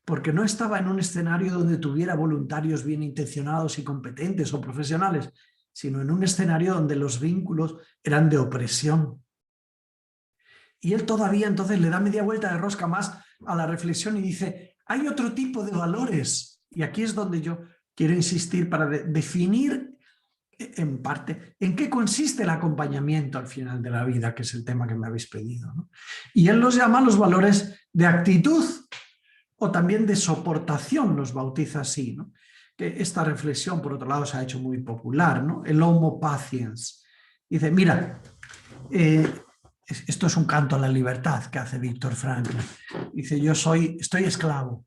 porque no estaba en un escenario donde tuviera voluntarios bien intencionados y competentes o profesionales, sino en un escenario donde los vínculos eran de opresión. Y él todavía entonces le da media vuelta de rosca más a la reflexión y dice, hay otro tipo de valores. Y aquí es donde yo quiero insistir para definir en parte en qué consiste el acompañamiento al final de la vida, que es el tema que me habéis pedido, ¿no? Y él los llama los valores de actitud o también de soportación, los bautiza así, ¿no? Que esta reflexión, por otro lado, se ha hecho muy popular, ¿no? El homo patiens. Dice, mira, esto es un canto a la libertad que hace Víctor Frankl. Dice, estoy esclavo,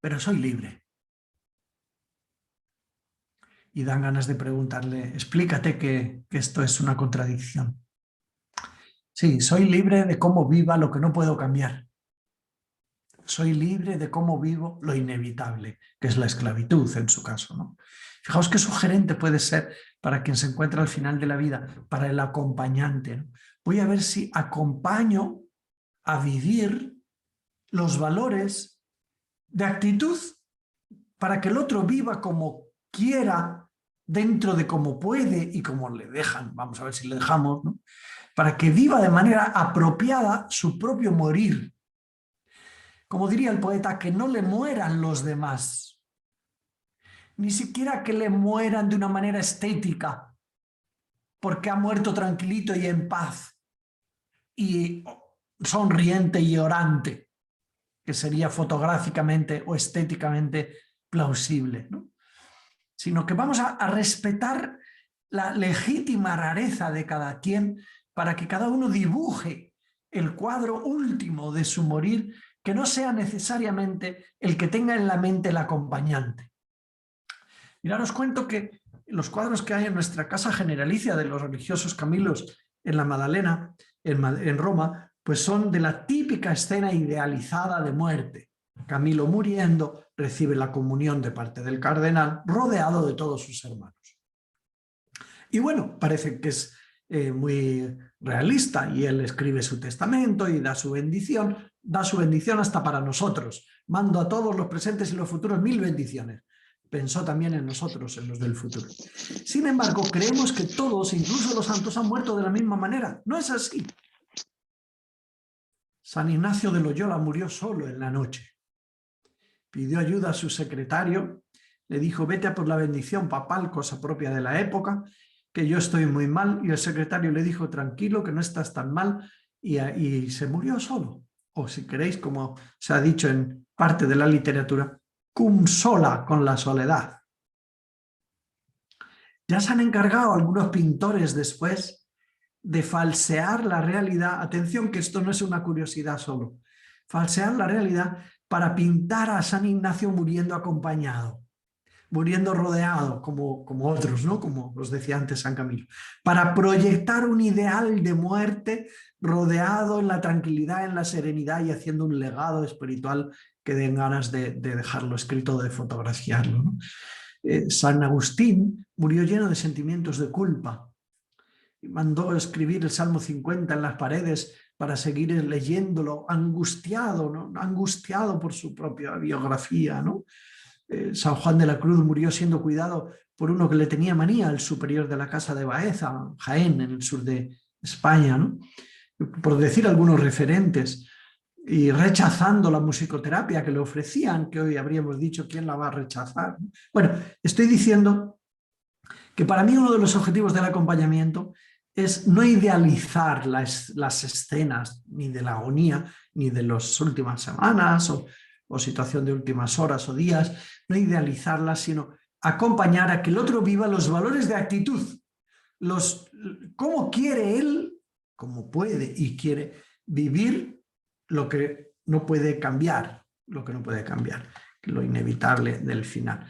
pero soy libre. Y dan ganas de preguntarle, explícate que esto es una contradicción. Sí, soy libre de cómo viva lo que no puedo cambiar. Soy libre de cómo vivo lo inevitable, que es la esclavitud en su caso, ¿no? Fijaos qué sugerente puede ser para quien se encuentra al final de la vida, para el acompañante, ¿no? Voy a ver si acompaño a vivir los valores de actitud para que el otro viva como quiera, dentro de cómo puede y como le dejan, vamos a ver si le dejamos, ¿no? Para que viva de manera apropiada su propio morir. Como diría el poeta, que no le mueran los demás, ni siquiera que le mueran de una manera estética, porque ha muerto tranquilito y en paz, y sonriente y orante, que sería fotográficamente o estéticamente plausible, ¿no? Sino que vamos a respetar la legítima rareza de cada quien para que cada uno dibuje el cuadro último de su morir, que no sea necesariamente el que tenga en la mente el acompañante. Mirad, os cuento que los cuadros que hay en nuestra casa generalicia de los religiosos Camilos en la Madalena, en Roma, pues son de la típica escena idealizada de muerte. Camilo muriendo, recibe la comunión de parte del cardenal, rodeado de todos sus hermanos. Y bueno, parece que es muy realista, y él escribe su testamento y da su bendición hasta para nosotros. Mando a todos los presentes y los futuros 1000 bendiciones. Pensó también en nosotros, en los del futuro. Sin embargo, creemos que todos, incluso los santos, han muerto de la misma manera. No es así. San Ignacio de Loyola murió solo en la noche. Pidió ayuda a su secretario, le dijo, vete a por la bendición papal, cosa propia de la época, que yo estoy muy mal, y el secretario le dijo, tranquilo, que no estás tan mal, y se murió solo. O si queréis, como se ha dicho en parte de la literatura, cum sola, con la soledad. Ya se han encargado algunos pintores después de falsear la realidad. Atención, que esto no es una curiosidad solo. Falsear la realidad para pintar a San Ignacio muriendo acompañado, muriendo rodeado, como otros, ¿no? Como os decía antes San Camilo. Para proyectar un ideal de muerte rodeado en la tranquilidad, en la serenidad, y haciendo un legado espiritual que den ganas de dejarlo escrito, de fotografiarlo, ¿no? San Agustín murió lleno de sentimientos de culpa. mandó escribir el Salmo 50 en las paredes para seguir leyéndolo, angustiado, ¿no? Angustiado por su propia biografía, ¿no? San Juan de la Cruz murió siendo cuidado por uno que le tenía manía, el superior de la casa de Baeza, Jaén, en el sur de España, ¿no? Por decir algunos referentes, y rechazando la musicoterapia que le ofrecían, que hoy habríamos dicho, ¿quién la va a rechazar? Bueno, estoy diciendo que para mí uno de los objetivos del acompañamiento es no idealizar las escenas ni de la agonía, ni de las últimas semanas o situación de últimas horas o días, no idealizarlas, sino acompañar a que el otro viva los valores de actitud, cómo quiere él, cómo puede y quiere vivir lo que no puede cambiar, lo inevitable del final.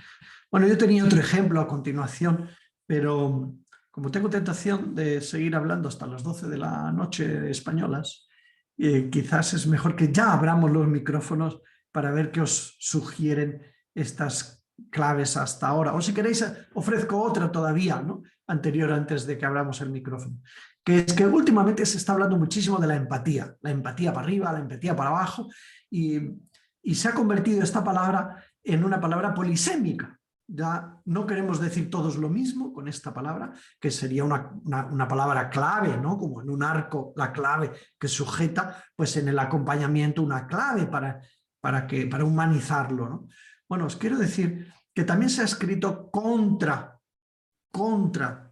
Bueno, yo tenía otro ejemplo a continuación, pero como tengo tentación de seguir hablando hasta las 12 de la noche españolas, quizás es mejor que ya abramos los micrófonos para ver qué os sugieren estas claves hasta ahora. O si queréis, ofrezco otra todavía, ¿no? Anterior, antes de que abramos el micrófono. Que es que últimamente se está hablando muchísimo de la empatía para arriba, la empatía para abajo, y se ha convertido esta palabra en una palabra polisémica. Ya no queremos decir todos lo mismo con esta palabra, que sería una palabra clave, ¿no? Como en un arco la clave que sujeta, pues en el acompañamiento una clave para humanizarlo, ¿no? Bueno, os quiero decir que también se ha escrito contra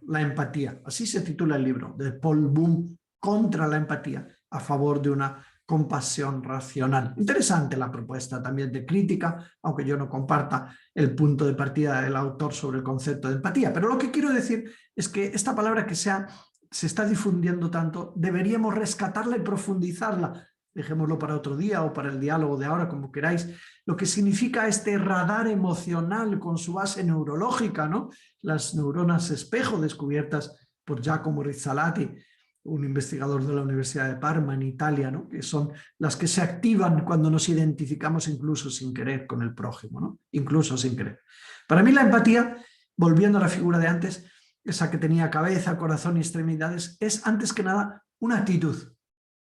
la empatía. Así se titula el libro de Paul Boom, Contra la empatía, a favor de una compasión racional. Interesante la propuesta también de crítica, aunque yo no comparta el punto de partida del autor sobre el concepto de empatía. Pero lo que quiero decir es que esta palabra que se está difundiendo tanto, deberíamos rescatarla y profundizarla. Dejémoslo para otro día o para el diálogo de ahora, como queráis. Lo que significa este radar emocional con su base neurológica, ¿no? Las neuronas espejo descubiertas por Giacomo Rizzolatti, un investigador de la Universidad de Parma en Italia, ¿no? Que son las que se activan cuando nos identificamos incluso sin querer con el prójimo, ¿no? Incluso sin querer. Para mí la empatía, volviendo a la figura de antes, esa que tenía cabeza, corazón y extremidades, es antes que nada una actitud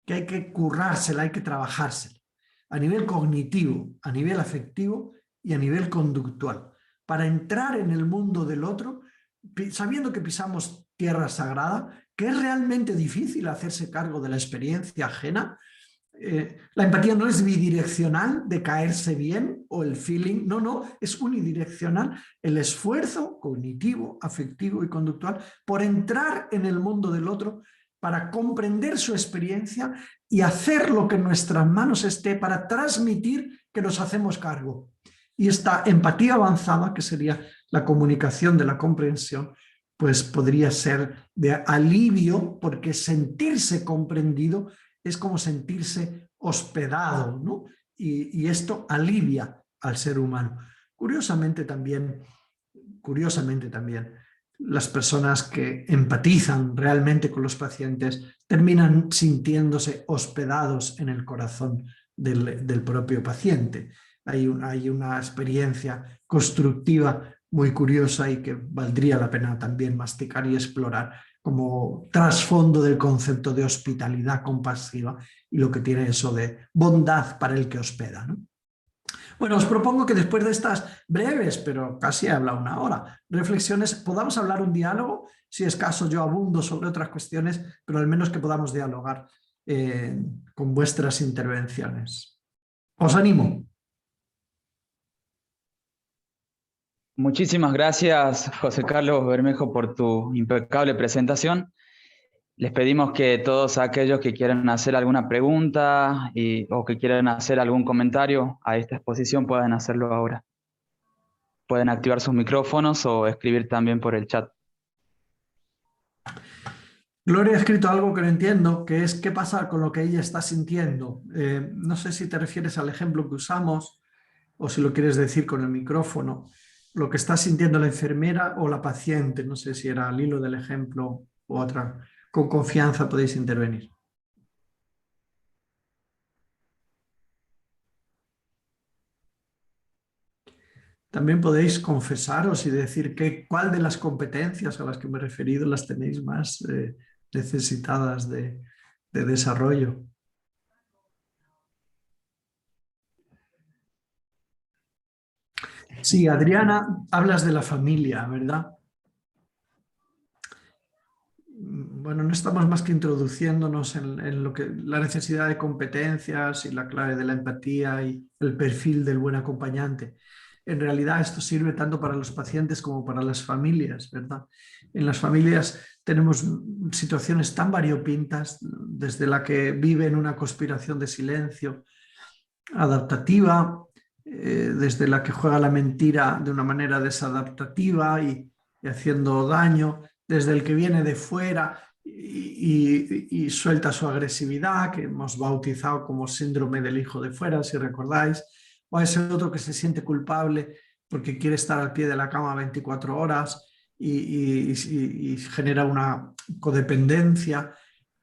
que hay que currársela, hay que trabajársela, a nivel cognitivo, a nivel afectivo y a nivel conductual, para entrar en el mundo del otro, sabiendo que pisamos tierra sagrada, que es realmente difícil hacerse cargo de la experiencia ajena. La empatía no es bidireccional, de caerse bien, o el feeling, no, es unidireccional, el esfuerzo cognitivo, afectivo y conductual por entrar en el mundo del otro, para comprender su experiencia y hacer lo que en nuestras manos esté para transmitir que nos hacemos cargo. Y esta empatía avanzada, que sería la comunicación de la comprensión, pues podría ser de alivio, porque sentirse comprendido es como sentirse hospedado, ¿no? Y esto alivia al ser humano. Curiosamente también, las personas que empatizan realmente con los pacientes terminan sintiéndose hospedados en el corazón del propio paciente. Hay una experiencia constructiva muy curiosa y que valdría la pena también masticar y explorar como trasfondo del concepto de hospitalidad compasiva y lo que tiene eso de bondad para el que hospeda, ¿no? Bueno, os propongo que después de estas breves, pero casi he hablado una hora, reflexiones, podamos hablar un diálogo. Si es caso, yo abundo sobre otras cuestiones, pero al menos que podamos dialogar con vuestras intervenciones. Os animo. Muchísimas gracias, José Carlos Bermejo, por tu impecable presentación. Les pedimos que todos aquellos que quieran hacer alguna pregunta o que quieran hacer algún comentario a esta exposición puedan hacerlo ahora. Pueden activar sus micrófonos o escribir también por el chat. Gloria ha escrito algo que no entiendo, que es qué pasa con lo que ella está sintiendo. No sé si te refieres al ejemplo que usamos o si lo quieres decir con el micrófono. Lo que está sintiendo la enfermera o la paciente, no sé si era al hilo del ejemplo u otra. Con confianza podéis intervenir. También podéis confesaros y decir cuál de las competencias a las que me he referido las tenéis más necesitadas de desarrollo. Sí, Adriana, hablas de la familia, ¿verdad? Bueno, no estamos más que introduciéndonos en lo que la necesidad de competencias y la clave de la empatía y el perfil del buen acompañante. En realidad esto sirve tanto para los pacientes como para las familias, ¿verdad? En las familias tenemos situaciones tan variopintas, desde la que vive en una conspiración de silencio adaptativa, desde la que juega la mentira de una manera desadaptativa y haciendo daño, desde el que viene de fuera y suelta su agresividad, que hemos bautizado como síndrome del hijo de fuera, si recordáis, o a ese otro que se siente culpable porque quiere estar al pie de la cama 24 horas y genera una codependencia,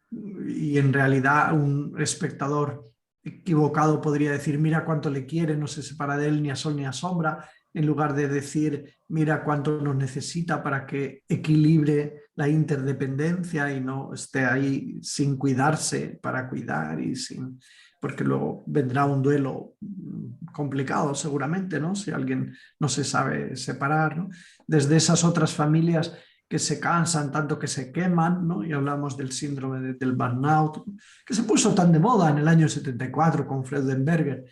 y en realidad un espectador equivocado podría decir: mira cuánto le quiere, no se separa de él ni a sol ni a sombra, en lugar de decir: mira cuánto nos necesita para que equilibre la interdependencia y no esté ahí sin cuidarse para cuidar, y sin, porque luego vendrá un duelo complicado seguramente, ¿no? Si alguien no se sabe separar, ¿no? Desde esas otras familias que se cansan tanto que se queman, ¿no? Y hablamos del síndrome del burnout, que se puso tan de moda en el año 74 con Freudenberger,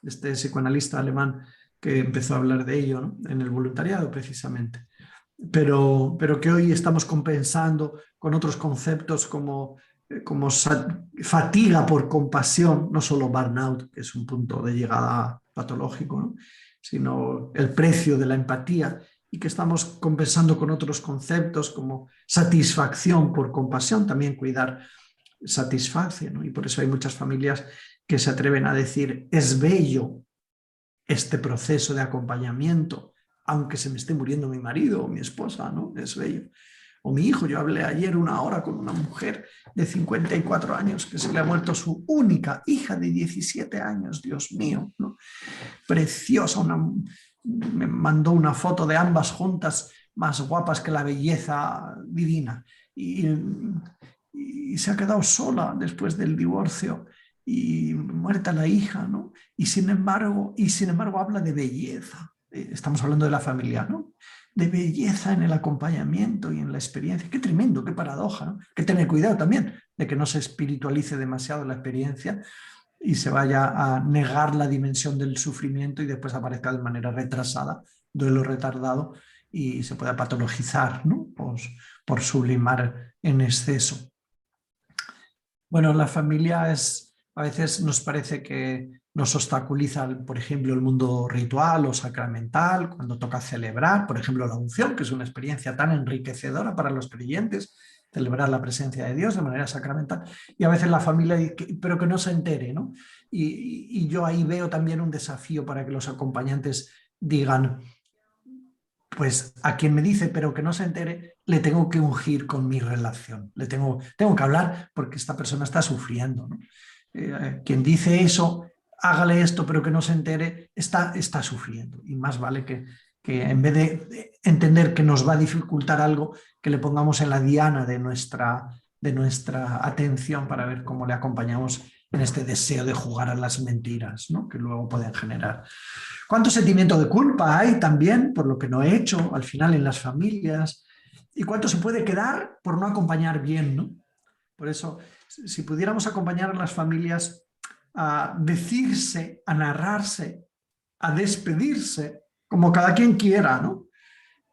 este psicoanalista alemán que empezó a hablar de ello, ¿no? En el voluntariado precisamente. Pero que hoy estamos compensando con otros conceptos como fatiga por compasión, no solo burnout, que es un punto de llegada patológico, ¿no? Sino el precio de la empatía, y que estamos compensando con otros conceptos como satisfacción por compasión. También cuidar satisface, ¿no? Y por eso hay muchas familias que se atreven a decir: es bello este proceso de acompañamiento, aunque se me esté muriendo mi marido o mi esposa, ¿no? Es bello. O mi hijo. Yo hablé ayer 1 hora con una mujer de 54 años que se le ha muerto su única hija de 17 años, Dios mío, ¿no? Preciosa, me mandó una foto de ambas juntas, más guapas que la belleza divina, y se ha quedado sola después del divorcio y muerta la hija, ¿no? Y sin embargo habla de belleza. Estamos hablando de la familia, ¿no? De belleza en el acompañamiento y en la experiencia. Qué tremendo, qué paradoja, ¿no? Hay que tener cuidado también de que no se espiritualice demasiado la experiencia y se vaya a negar la dimensión del sufrimiento y después aparezca de manera retrasada, duelo retardado, y se pueda patologizar, ¿no? por sublimar en exceso. Bueno, la familia a veces nos parece que nos obstaculiza, por ejemplo, el mundo ritual o sacramental, cuando toca celebrar, por ejemplo, la unción, que es una experiencia tan enriquecedora para los creyentes, celebrar la presencia de Dios de manera sacramental, y a veces la familia dice, pero que no se entere, ¿no? Y yo ahí veo también un desafío para que los acompañantes digan: pues a quien me dice pero que no se entere, le tengo que ungir con mi relación, tengo que hablar porque esta persona está sufriendo, ¿no? Quien dice eso, hágale esto pero que no se entere, está sufriendo, y más vale que en vez de entender que nos va a dificultar algo, que le pongamos en la diana de nuestra atención para ver cómo le acompañamos en este deseo de jugar a las mentiras, ¿no? Que luego pueden generar. ¿Cuánto sentimiento de culpa hay también por lo que no he hecho al final en las familias? ¿Y cuánto se puede quedar por no acompañar bien, ¿no? Por eso, si pudiéramos acompañar a las familias a decirse, a narrarse, a despedirse, como cada quien quiera, ¿no?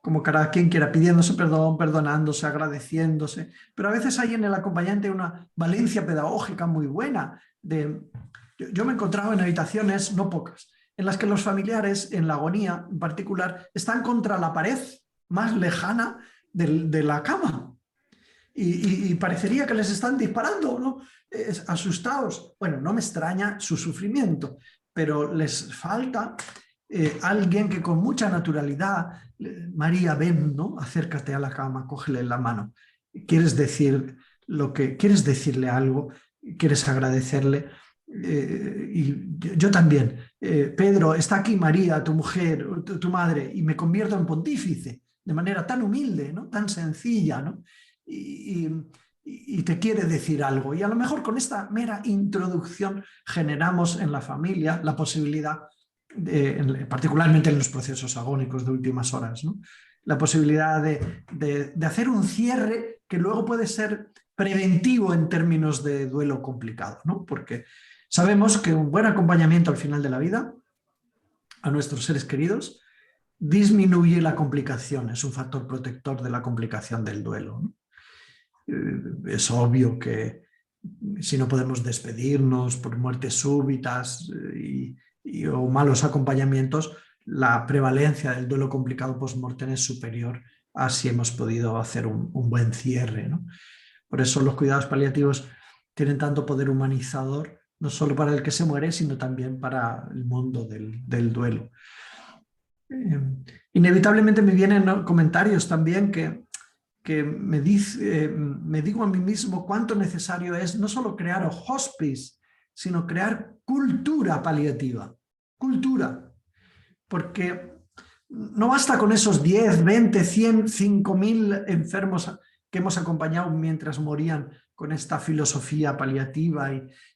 Como cada quien quiera, pidiéndose perdón, perdonándose, agradeciéndose. Pero a veces hay en el acompañante una valencia pedagógica muy buena. Yo me he encontrado en habitaciones, no pocas, en las que los familiares, en la agonía en particular, están contra la pared más lejana de la cama. Y parecería que les están disparando, ¿no? Asustados. Bueno, no me extraña su sufrimiento, pero les falta alguien que con mucha naturalidad: María, ven, ¿no? Acércate a la cama, cógele la mano. ¿Quieres decirle algo? ¿Quieres agradecerle? Y yo también. Pedro, está aquí María, tu mujer, tu madre, y me convierto en pontífice de manera tan humilde, ¿no? Tan sencilla, ¿no? Y y te quiere decir algo. Y a lo mejor con esta mera introducción generamos en la familia la posibilidad, particularmente en los procesos agónicos de últimas horas, ¿no? La posibilidad de hacer un cierre que luego puede ser preventivo en términos de duelo complicado, ¿no? Porque sabemos que un buen acompañamiento al final de la vida a nuestros seres queridos disminuye la complicación, es un factor protector de la complicación del duelo, ¿no? Es obvio que si no podemos despedirnos por muertes súbitas o malos acompañamientos, la prevalencia del duelo complicado post-mortem es superior a si hemos podido hacer un buen cierre, ¿no? Por eso los cuidados paliativos tienen tanto poder humanizador, no solo para el que se muere, sino también para el mundo del duelo. Inevitablemente me vienen, ¿no?, comentarios también que me digo a mí mismo cuánto necesario es no solo crear hospice, sino crear cultura paliativa. Cultura. Porque no basta con esos 10, 20, 100, 5.000 enfermos que hemos acompañado mientras morían con esta filosofía paliativa,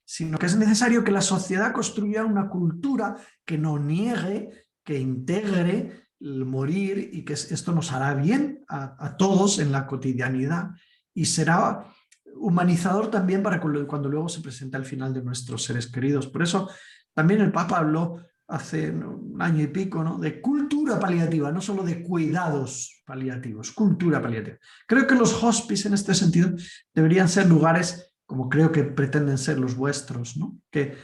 sino que es necesario que la sociedad construya una cultura que no niegue, que integre el morir, y que esto nos hará bien a todos en la cotidianidad y será humanizador también para cuando luego se presenta el final de nuestros seres queridos. Por eso también el Papa habló hace un año y pico, ¿no?, de cultura paliativa, no solo de cuidados paliativos, cultura paliativa. Creo que los hospices en este sentido deberían ser lugares, como creo que pretenden ser los vuestros, ¿no?, que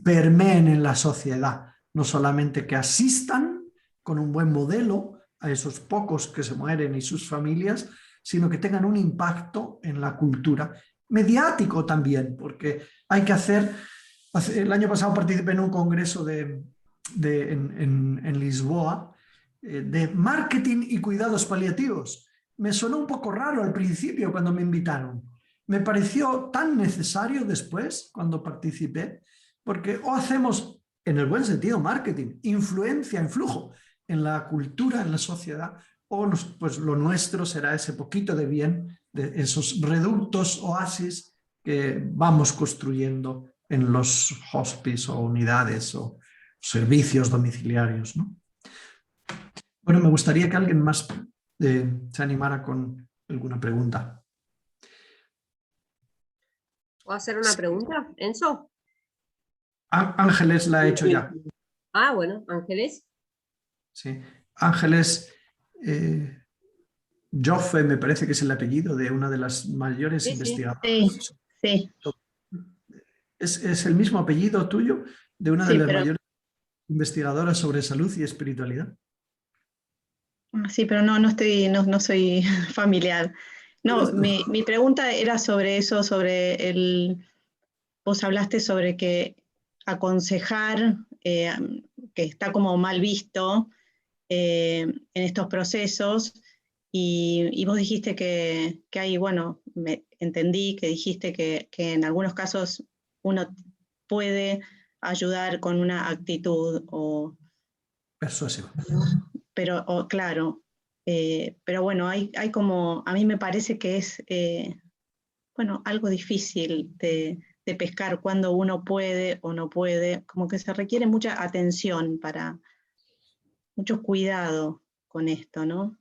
permeen en la sociedad, no solamente que asistan con un buen modelo a esos pocos que se mueren y sus familias, sino que tengan un impacto en la cultura, mediático también, porque hay que hacer... El año pasado participé en un congreso en Lisboa de marketing y cuidados paliativos. Me sonó un poco raro al principio cuando me invitaron. Me pareció tan necesario después, cuando participé, porque o hacemos, en el buen sentido, marketing, influencia, influjo en la cultura, en la sociedad, o pues lo nuestro será ese poquito de bien, de esos reductos, oasis que vamos construyendo en los hospices o unidades o servicios domiciliarios, ¿no? Bueno, me gustaría que alguien más se animara con alguna pregunta. ¿Puedo hacer una pregunta, Enzo? Ángeles la ha hecho ya. Ah, bueno, Ángeles. Sí. Ángeles Joffe, me parece que es el apellido de una de las mayores investigadoras. Sí. ¿Es el mismo apellido tuyo de una de Sí, las mayores investigadoras sobre salud y espiritualidad? Sí, pero no soy familiar. No, mi pregunta era sobre eso, vos hablaste sobre que aconsejar, que está como mal visto en estos procesos, y vos dijiste que hay, bueno, entendí que dijiste que en algunos casos uno puede ayudar con una actitud o... Persuasiva. Pero, claro, pero bueno, hay como, a mí me parece que es, bueno, algo difícil de pescar cuando uno puede o no puede, como que se requiere mucha atención mucho cuidado con esto, ¿no?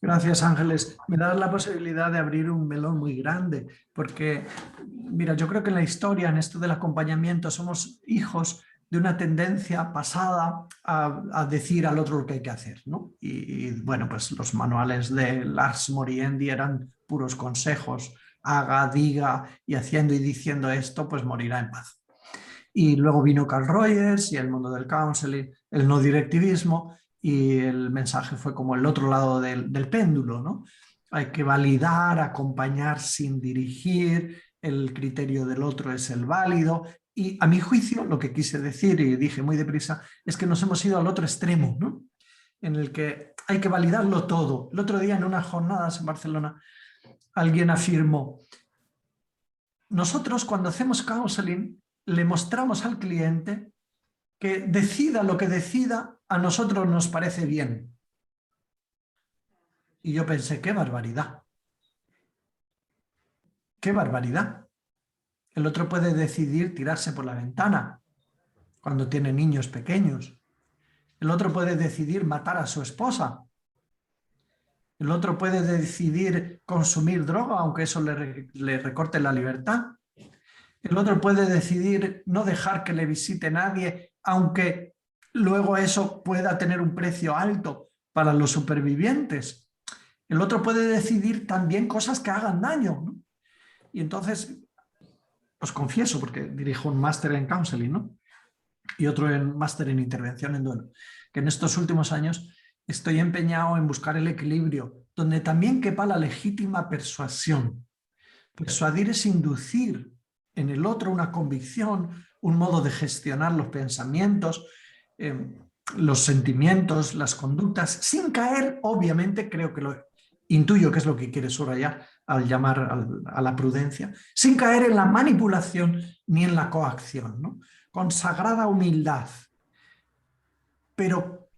Gracias, Ángeles. Me das la posibilidad de abrir un melón muy grande, porque, mira, yo creo que en la historia, en esto del acompañamiento, somos hijos de una tendencia pasada a decir al otro lo que hay que hacer, ¿no? Y bueno, pues los manuales de Lars Moriendi eran puros consejos: haga, diga, y haciendo y diciendo esto, pues morirá en paz. Y luego vino Carl Rogers y el mundo del counseling, el no directivismo, y el mensaje fue como el otro lado del péndulo, ¿no? Hay que validar, acompañar sin dirigir, el criterio del otro es el válido. Y a mi juicio, lo que quise decir, y dije muy deprisa, es que nos hemos ido al otro extremo, ¿no?, en el que hay que validarlo todo. El otro día en unas jornadas en Barcelona alguien afirmó: nosotros cuando hacemos counseling le mostramos al cliente que decida lo que decida, a nosotros nos parece bien. Y yo pensé, qué barbaridad. ¡Qué barbaridad! El otro puede decidir tirarse por la ventana cuando tiene niños pequeños. El otro puede decidir matar a su esposa. El otro puede decidir consumir droga, aunque eso le recorte la libertad. El otro puede decidir no dejar que le visite nadie, aunque luego eso pueda tener un precio alto para los supervivientes. El otro puede decidir también cosas que hagan daño, ¿no? Y entonces, os confieso, porque dirijo un máster en counseling, ¿no? Y otro máster en intervención en duelo, que en estos últimos años estoy empeñado en buscar el equilibrio, donde también quepa la legítima persuasión. Persuadir es inducir en el otro una convicción, un modo de gestionar los pensamientos, los sentimientos, las conductas, sin caer, obviamente, creo que lo intuyo que es lo que quiere subrayar al llamar a la prudencia, sin caer en la manipulación ni en la coacción, ¿no? Con sagrada humildad. Pero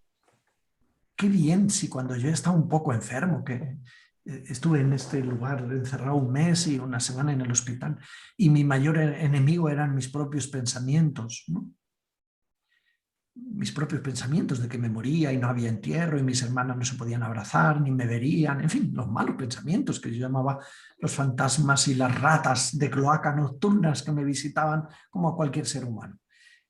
qué bien si cuando yo estaba un poco enfermo, que estuve en este lugar encerrado un mes y una semana en el hospital, y mi mayor enemigo eran mis propios pensamientos, ¿no? Mis propios pensamientos de que me moría y no había entierro y mis hermanas no se podían abrazar ni me verían, en fin, los malos pensamientos que yo llamaba los fantasmas y las ratas de cloaca nocturnas que me visitaban como a cualquier ser humano.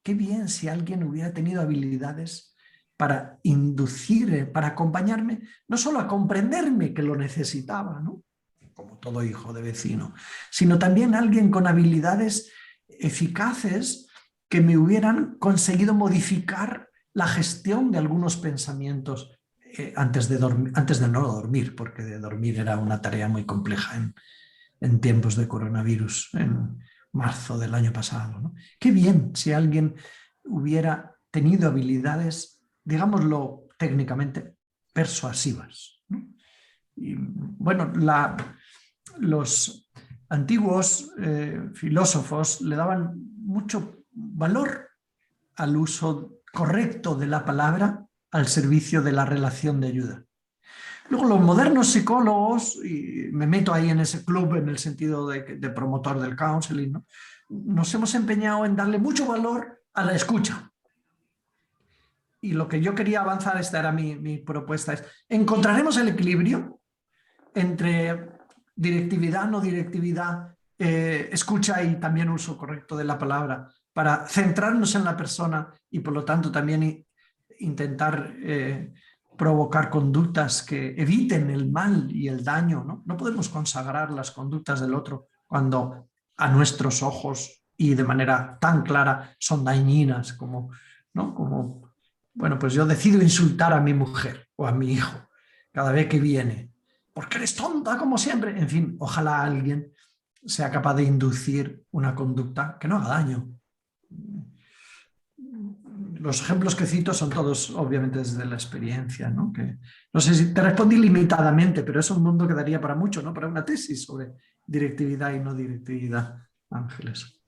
Qué bien si alguien hubiera tenido habilidades para inducir, para acompañarme, no solo a comprenderme que lo necesitaba, ¿no? Como todo hijo de vecino, sino también alguien con habilidades eficaces que me hubieran conseguido modificar la gestión de algunos pensamientos antes de no dormir, porque de dormir era una tarea muy compleja en tiempos de coronavirus, en marzo del año pasado, ¿no? Qué bien si alguien hubiera tenido habilidades, digámoslo técnicamente, persuasivas, ¿no? Y, bueno, los antiguos filósofos le daban mucho valor al uso correcto de la palabra al servicio de la relación de ayuda. Luego los modernos psicólogos, y me meto ahí en ese club en el sentido de promotor del counseling, ¿no? Nos hemos empeñado en darle mucho valor a la escucha. Y lo que yo quería avanzar, esta era mi propuesta, es: ¿encontraremos el equilibrio entre directividad, no directividad, escucha y también uso correcto de la palabra, para centrarnos en la persona y por lo tanto también intentar provocar conductas que eviten el mal y el daño, ¿no? No podemos consagrar las conductas del otro cuando a nuestros ojos y de manera tan clara son dañinas como, ¿no? Como, bueno, pues yo decido insultar a mi mujer o a mi hijo cada vez que viene, porque eres tonta como siempre. En fin, ojalá alguien sea capaz de inducir una conducta que no haga daño. Los ejemplos que cito son todos, obviamente, desde la experiencia, ¿no? Que, no sé si te respondí limitadamente, pero es un mundo que daría para mucho, ¿no? Para una tesis sobre directividad y no directividad, Ángeles.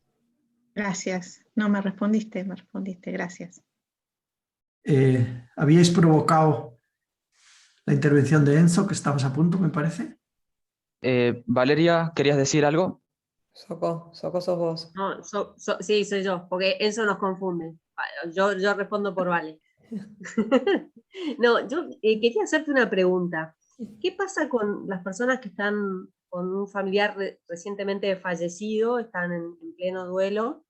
Gracias. No, me respondiste, gracias. Habíais provocado la intervención de Enzo, que estabas a punto, me parece. Valeria, ¿querías decir algo? Soco sos vos. No, sí, soy yo, porque eso nos confunde. Yo respondo por Vale. No, yo quería hacerte una pregunta. ¿Qué pasa con las personas que están con un familiar recientemente fallecido, están en pleno duelo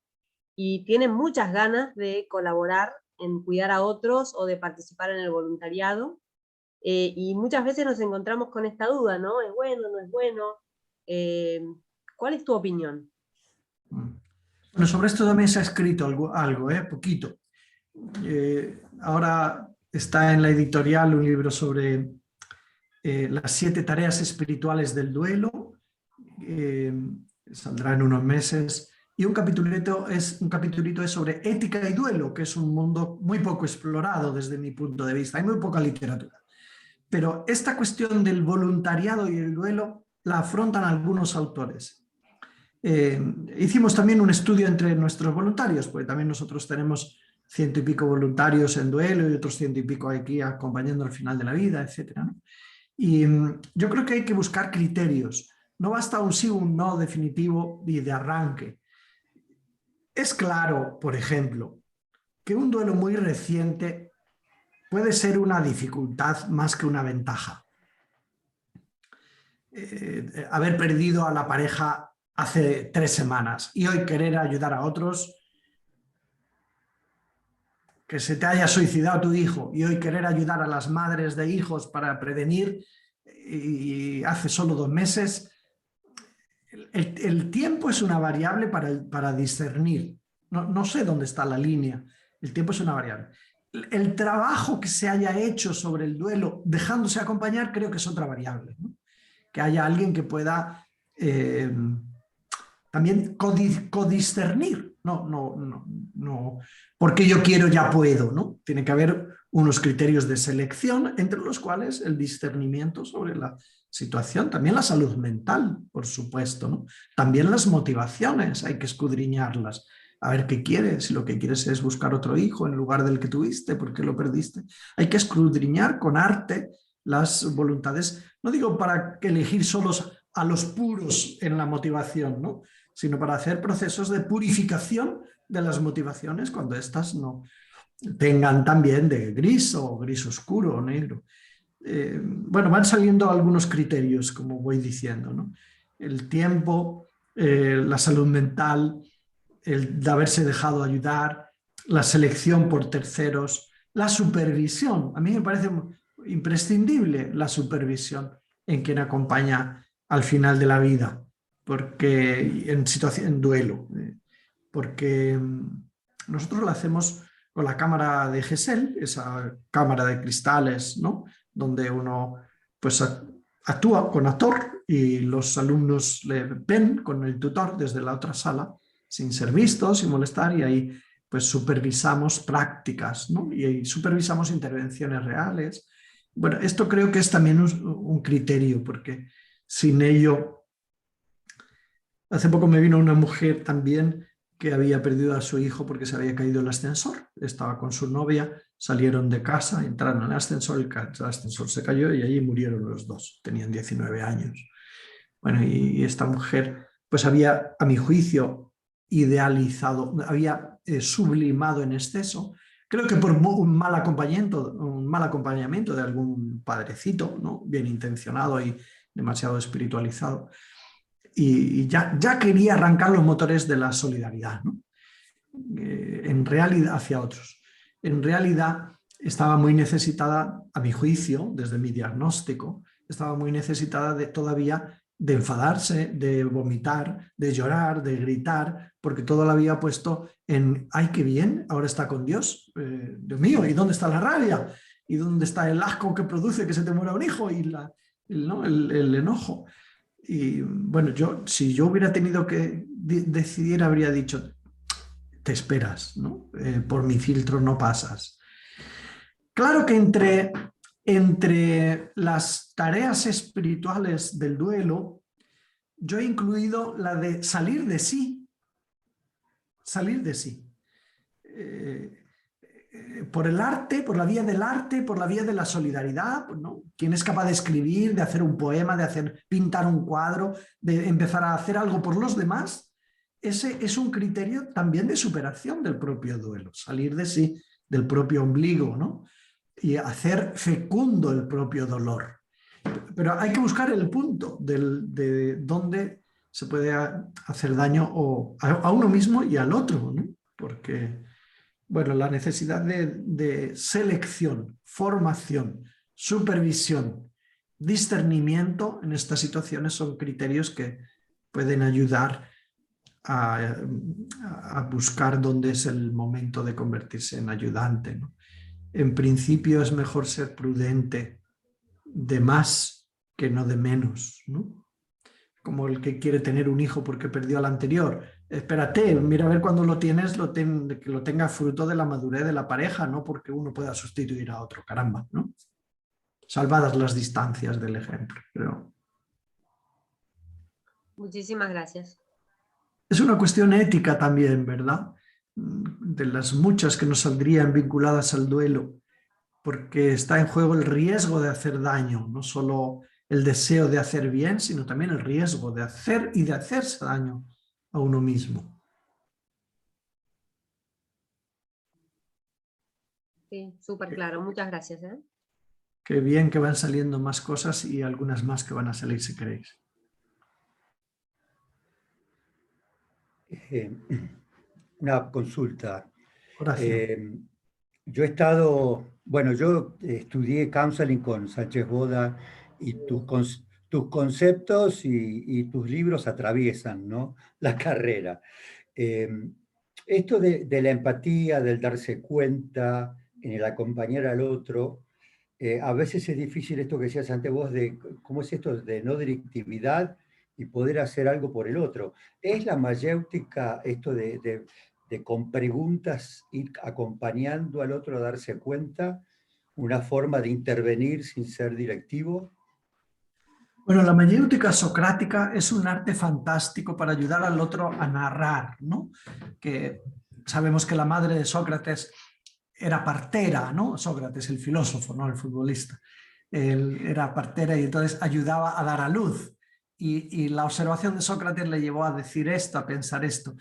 y tienen muchas ganas de colaborar en cuidar a otros o de participar en el voluntariado? Y muchas veces nos encontramos con esta duda, ¿no? ¿Es bueno, no es bueno? ¿Cuál es tu opinión? Bueno, sobre esto también se ha escrito algo, poquito. Ahora está en la editorial un libro sobre las 7 tareas espirituales del duelo, saldrá en unos meses, y un capitulito es sobre ética y duelo, que es un mundo muy poco explorado desde mi punto de vista, hay muy poca literatura. Pero esta cuestión del voluntariado y el duelo la afrontan algunos autores. Hicimos también un estudio entre nuestros voluntarios, porque también nosotros tenemos 100 y pico voluntarios en duelo y otros 100 y pico aquí acompañando al final de la vida, etc., ¿no? Y yo creo que hay que buscar criterios No basta un sí o un no definitivo y de arranque. Es claro, por ejemplo, que un duelo muy reciente puede ser una dificultad más que una ventaja. Haber perdido a la pareja hace 3 semanas y hoy querer ayudar a otros, que se te haya suicidado tu hijo y hoy querer ayudar a las madres de hijos para prevenir, y hace solo 2 meses, el tiempo es una variable para discernir. No sé dónde está la línea, el tiempo es una variable. El trabajo que se haya hecho sobre el duelo dejándose acompañar creo que es otra variable, ¿no? Que haya alguien que pueda también codiscernir. No, porque yo quiero ya puedo, ¿no? Tiene que haber unos criterios de selección, entre los cuales el discernimiento sobre la situación, también la salud mental, por supuesto, ¿no? También las motivaciones, hay que escudriñarlas. A ver qué quieres, si lo que quieres es buscar otro hijo en lugar del que tuviste, ¿por qué lo perdiste? Hay que escudriñar con arte las voluntades, no digo para elegir solos a los puros en la motivación, ¿no? Sino para hacer procesos de purificación de las motivaciones cuando éstas no tengan también de gris o gris oscuro o negro. Bueno, van saliendo algunos criterios, como voy diciendo, ¿no? El tiempo, la salud mental, el de haberse dejado ayudar, la selección por terceros, la supervisión. A mí me parece imprescindible la supervisión en quien acompaña al final de la vida, porque en duelo, porque nosotros lo hacemos con la cámara de Gesell, esa cámara de cristales, ¿no? Donde uno pues actúa con actor y los alumnos le ven con el tutor desde la otra sala, sin ser vistos, sin molestar, y ahí pues supervisamos prácticas, ¿no? Y ahí supervisamos intervenciones reales. Bueno, esto creo que es también un criterio, porque sin ello... Hace poco me vino una mujer también que había perdido a su hijo porque se había caído el ascensor. Estaba con su novia, salieron de casa, entraron en el ascensor se cayó y allí murieron los dos. Tenían 19 años. Bueno, y esta mujer pues había, a mi juicio, idealizado, había sublimado en exceso, creo que por un mal acompañamiento de algún padrecito, ¿no? Bien intencionado y demasiado espiritualizado. Y ya quería arrancar los motores de la solidaridad, ¿no? En realidad hacia otros. En realidad estaba muy necesitada, a mi juicio, desde mi diagnóstico, estaba muy necesitada todavía de enfadarse, de vomitar, de llorar, de gritar, porque todo lo había puesto en, ¡ay, qué bien! Ahora está con Dios. Dios mío, ¿y dónde está la rabia? ¿Y dónde está el asco que produce que se te muera un hijo? Y el enojo. Y bueno, si yo hubiera tenido que decidir, habría dicho, te esperas, ¿no? Por mi filtro no pasas. Claro que entre las tareas espirituales del duelo, yo he incluido la de salir de sí. Salir de sí. Por el arte, por la vía del arte, por la vía de la solidaridad, ¿no? Quien es capaz de escribir, de hacer un poema, de pintar un cuadro, de empezar a hacer algo por los demás, ese es un criterio también de superación del propio duelo, salir de sí, del propio ombligo, ¿no? Y hacer fecundo el propio dolor. Pero hay que buscar el punto de dónde se puede hacer daño a uno mismo y al otro, ¿no? Porque... bueno, la necesidad de selección, formación, supervisión, discernimiento en estas situaciones son criterios que pueden ayudar a buscar dónde es el momento de convertirse en ayudante, ¿no? En principio es mejor ser prudente de más que no de menos, ¿no? Como el que quiere tener un hijo porque perdió al anterior. Espérate, mira a ver cuando lo tienes, que lo tenga fruto de la madurez de la pareja, no porque uno pueda sustituir a otro, caramba, ¿no? Salvadas las distancias del ejemplo. Pero... muchísimas gracias. es una cuestión ética también, ¿verdad? De las muchas que nos saldrían vinculadas al duelo, porque está en juego el riesgo de hacer daño, no solo el deseo de hacer bien, sino también el riesgo de hacer y de hacerse daño a uno mismo. Sí, súper claro. Muchas gracias. Qué bien que van saliendo más cosas y algunas más que van a salir si queréis. Una consulta. Horacio. Yo estudié counseling con Sánchez Boda y tus conceptos y tus libros atraviesan, ¿no?, la carrera. Esto de la empatía, del darse cuenta, en el acompañar al otro, a veces es difícil esto que decías ante vos de cómo es esto de no directividad y poder hacer algo por el otro. ¿Es la mayéutica esto de con preguntas ir acompañando al otro a darse cuenta, una forma de intervenir sin ser directivo? Bueno, la mayéutica socrática es un arte fantástico para ayudar al otro a narrar, ¿no? Que sabemos que la madre de Sócrates era partera, ¿no? Sócrates, el filósofo, no el futbolista. Él era partera y entonces ayudaba a dar a luz. Y la observación de Sócrates le llevó a decir esto, a pensar esto.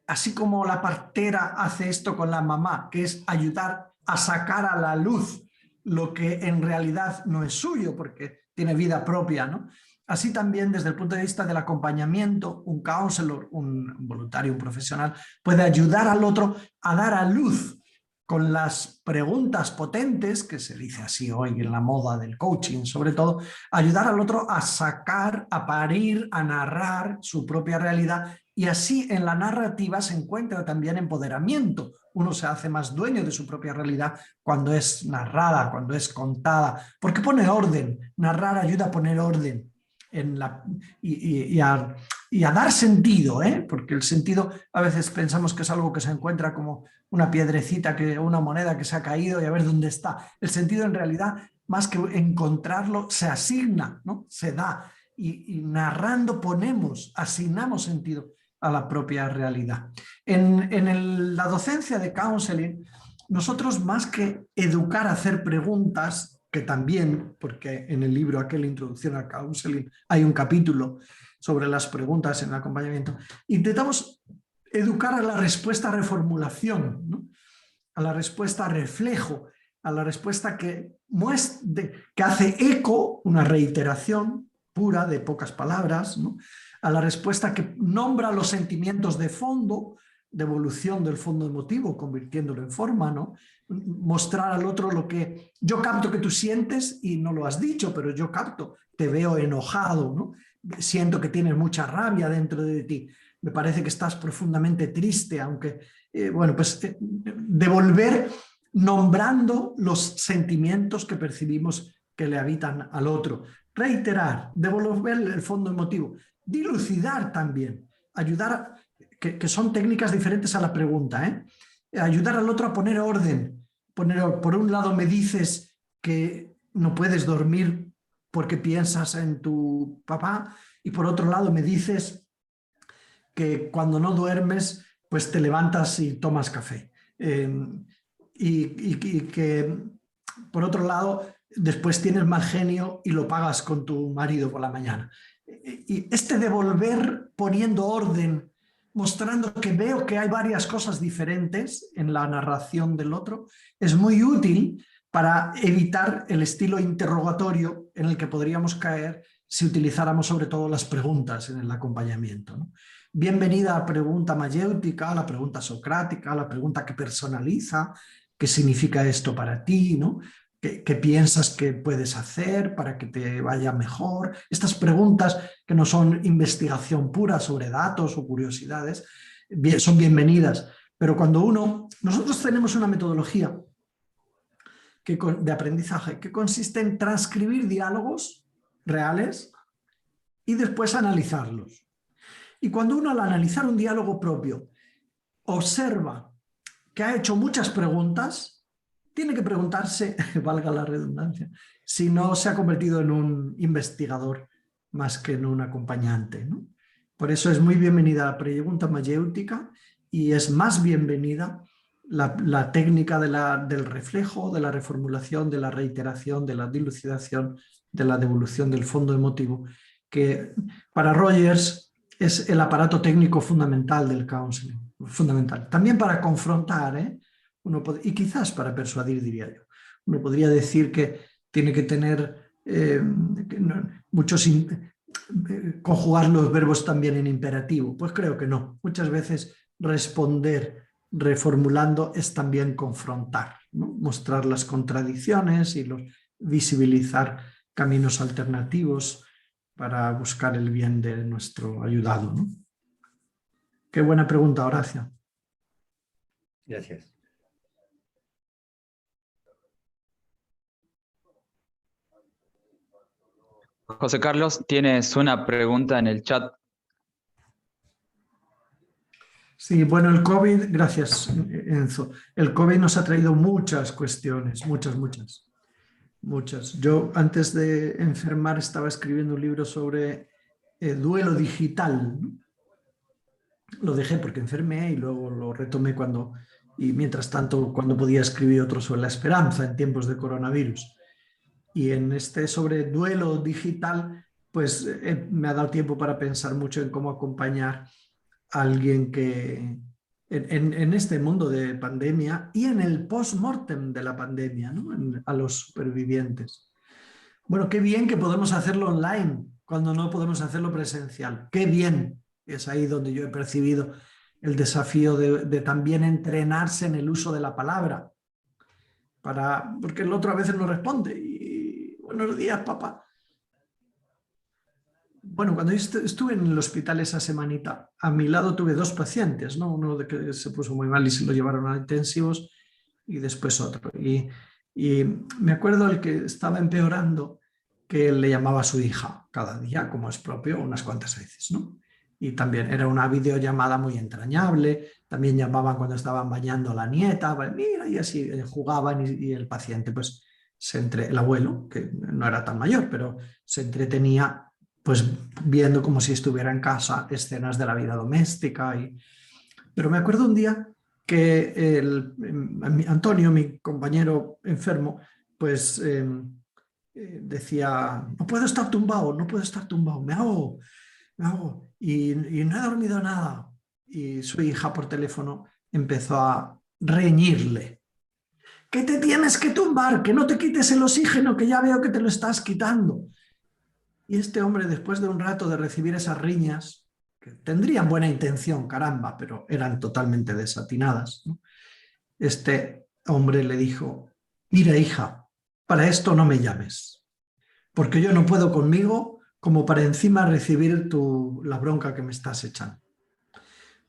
Así como la partera hace esto con la mamá, que es ayudar a sacar a la luz lo que en realidad no es suyo, porque tiene vida propia, ¿no? Así también desde el punto de vista del acompañamiento, un counselor, un voluntario, un profesional, puede ayudar al otro a dar a luz con las preguntas potentes, que se dice así hoy en la moda del coaching, sobre todo, ayudar al otro a sacar, a parir, a narrar su propia realidad, y así en la narrativa se encuentra también empoderamiento. Uno se hace más dueño de su propia realidad cuando es narrada, cuando es contada, porque pone orden. Narrar ayuda a poner orden en y a dar sentido, porque el sentido a veces pensamos que es algo que se encuentra como una piedrecita, una moneda que se ha caído y a ver dónde está. El sentido en realidad, más que encontrarlo, se asigna, ¿no? Se da. Y narrando asignamos sentido a la propia realidad. En la docencia de counseling, nosotros más que educar a hacer preguntas, que también, porque en el libro aquel Introducción al Counseling hay un capítulo sobre las preguntas en el acompañamiento, intentamos educar a la respuesta a reformulación, ¿no? A la respuesta a reflejo, a la respuesta que hace eco, una reiteración pura de pocas palabras, ¿no? A la respuesta que nombra los sentimientos de fondo, de evolución del fondo emotivo, convirtiéndolo en forma, ¿no? Mostrar al otro lo que yo capto que tú sientes y no lo has dicho, pero yo capto, te veo enojado, ¿no? Siento que tienes mucha rabia dentro de ti, me parece que estás profundamente triste, aunque, devolver nombrando los sentimientos que percibimos que le habitan al otro. Reiterar, devolver el fondo emotivo, dilucidar también, ayudar, que son técnicas diferentes a la pregunta, ayudar al otro a poner orden. Por un lado me dices que no puedes dormir porque piensas en tu papá, y por otro lado me dices que cuando no duermes pues te levantas y tomas café. Y que por otro lado después tienes mal genio y lo pagas con tu marido por la mañana. Y este devolver poniendo orden, mostrando que veo que hay varias cosas diferentes en la narración del otro, es muy útil para evitar el estilo interrogatorio en el que podríamos caer si utilizáramos sobre todo las preguntas en el acompañamiento, ¿no? Bienvenida a la pregunta mayéutica, a la pregunta socrática, a la pregunta que personaliza, ¿qué significa esto para ti? ¿No? ¿Qué piensas que puedes hacer para que te vaya mejor? Estas preguntas que no son investigación pura sobre datos o curiosidades, son bienvenidas. Pero cuando nosotros tenemos una metodología de aprendizaje que consiste en transcribir diálogos reales y después analizarlos. Y cuando uno, al analizar un diálogo propio, observa que ha hecho muchas preguntas, tiene que preguntarse, valga la redundancia, si no se ha convertido en un investigador más que en un acompañante, ¿no? Por eso es muy bienvenida la pregunta mayéutica y es más bienvenida la técnica del reflejo, de la reformulación, de la reiteración, de la dilucidación, de la devolución del fondo emotivo, que para Rogers es el aparato técnico fundamental del counseling, fundamental. También para confrontar, y quizás para persuadir, diría yo. Uno podría decir que tiene que tener conjugar los verbos también en imperativo. Pues creo que no. Muchas veces responder reformulando es también confrontar, ¿no? Mostrar las contradicciones y visibilizar caminos alternativos para buscar el bien de nuestro ayudado, ¿no? Qué buena pregunta, Horacio. Gracias. José Carlos, tienes una pregunta en el chat. Sí, bueno, el COVID, gracias Enzo, el COVID nos ha traído muchas cuestiones, muchas. Yo antes de enfermar estaba escribiendo un libro sobre duelo digital, ¿no? Lo dejé porque enfermé y luego lo retomé y mientras tanto cuando podía escribir otro sobre la esperanza en tiempos de coronavirus. Y en este sobre duelo digital, pues me ha dado tiempo para pensar mucho en cómo acompañar a alguien que en este mundo de pandemia y en el post-mortem de la pandemia, ¿no? A los supervivientes. Bueno, qué bien que podemos hacerlo online cuando no podemos hacerlo presencial. Qué bien. Es ahí donde yo he percibido el desafío de también entrenarse en el uso de la palabra. Porque el otro a veces no responde. Y buenos días, papá. Bueno, cuando yo estuve en el hospital esa semanita, a mi lado tuve 2 pacientes, ¿no? Uno de que se puso muy mal y se lo llevaron a intensivos y después otro. Y me acuerdo el que estaba empeorando, que le llamaba a su hija cada día, como es propio, unas cuantas veces, ¿no? Y también era una videollamada muy entrañable, también llamaban cuando estaban bañando a la nieta, mira, y así jugaban y el paciente, pues, el abuelo, que no era tan mayor, pero se entretenía pues viendo como si estuviera en casa escenas de la vida doméstica. Pero me acuerdo un día que Antonio, mi compañero enfermo, pues decía, no puedo estar tumbado, me hago, y no he dormido nada. Y su hija por teléfono empezó a reñirle. ¿Qué te tienes que tumbar? Que no te quites el oxígeno, que ya veo que te lo estás quitando. Y este hombre, después de un rato de recibir esas riñas, que tendrían buena intención, caramba, pero eran totalmente desatinadas, ¿no? Este hombre le dijo, mira, hija, para esto no me llames, porque yo no puedo conmigo como para encima recibir la bronca que me estás echando.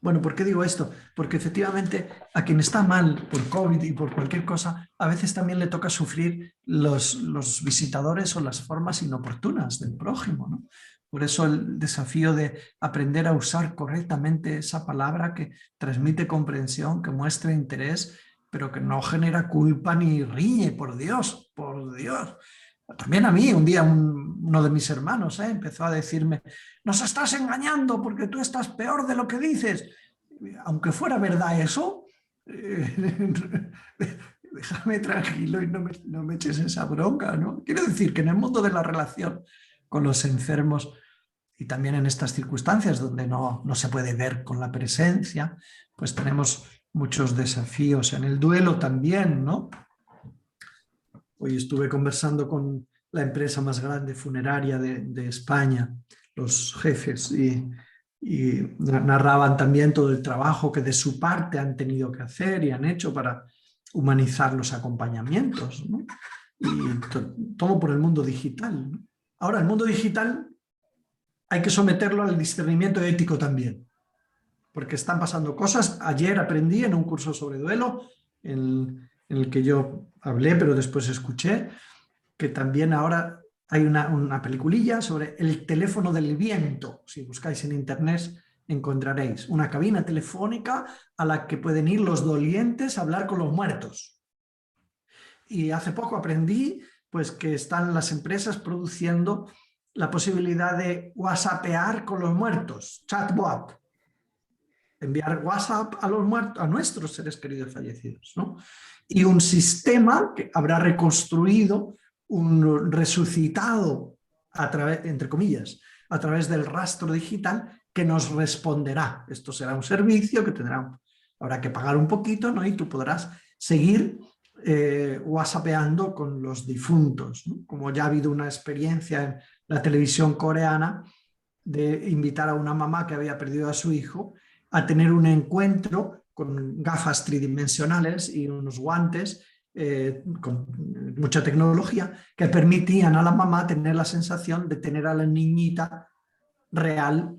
Bueno, ¿por qué digo esto? Porque efectivamente a quien está mal por COVID y por cualquier cosa, a veces también le toca sufrir los visitadores o las formas inoportunas del prójimo, ¿no? Por eso el desafío de aprender a usar correctamente esa palabra que transmite comprensión, que muestra interés, pero que no genera culpa ni riñe, por Dios, por Dios. También a mí, un día uno de mis hermanos empezó a decirme, nos estás engañando porque tú estás peor de lo que dices. Aunque fuera verdad eso, déjame tranquilo y no me eches esa bronca, ¿no? Quiero decir que en el mundo de la relación con los enfermos y también en estas circunstancias donde no se puede ver con la presencia, pues tenemos muchos desafíos. En el duelo también, ¿no? Hoy estuve conversando con la empresa más grande funeraria de España, los jefes, y narraban también todo el trabajo que de su parte han tenido que hacer y han hecho para humanizar los acompañamientos, ¿no? Y todo por el mundo digital, ¿no? Ahora, el mundo digital hay que someterlo al discernimiento ético también, porque están pasando cosas. Ayer aprendí en un curso sobre duelo, en el que yo hablé, pero después escuché, que también ahora hay una peliculilla sobre el teléfono del viento. Si buscáis en internet encontraréis una cabina telefónica a la que pueden ir los dolientes a hablar con los muertos. Y hace poco aprendí pues, que están las empresas produciendo la posibilidad de whatsappear con los muertos, chatbot. Enviar WhatsApp a los muertos, a nuestros seres queridos fallecidos, ¿no? Y un sistema que habrá reconstruido un resucitado, a través, entre comillas, a través del rastro digital que nos responderá. Esto será un servicio que habrá que pagar un poquito, ¿no? Y tú podrás seguir whatsappeando con los difuntos, ¿no? Como ya ha habido una experiencia en la televisión coreana de invitar a una mamá que había perdido a su hijo a tener un encuentro con gafas tridimensionales y unos guantes con mucha tecnología que permitían a la mamá tener la sensación de tener a la niñita real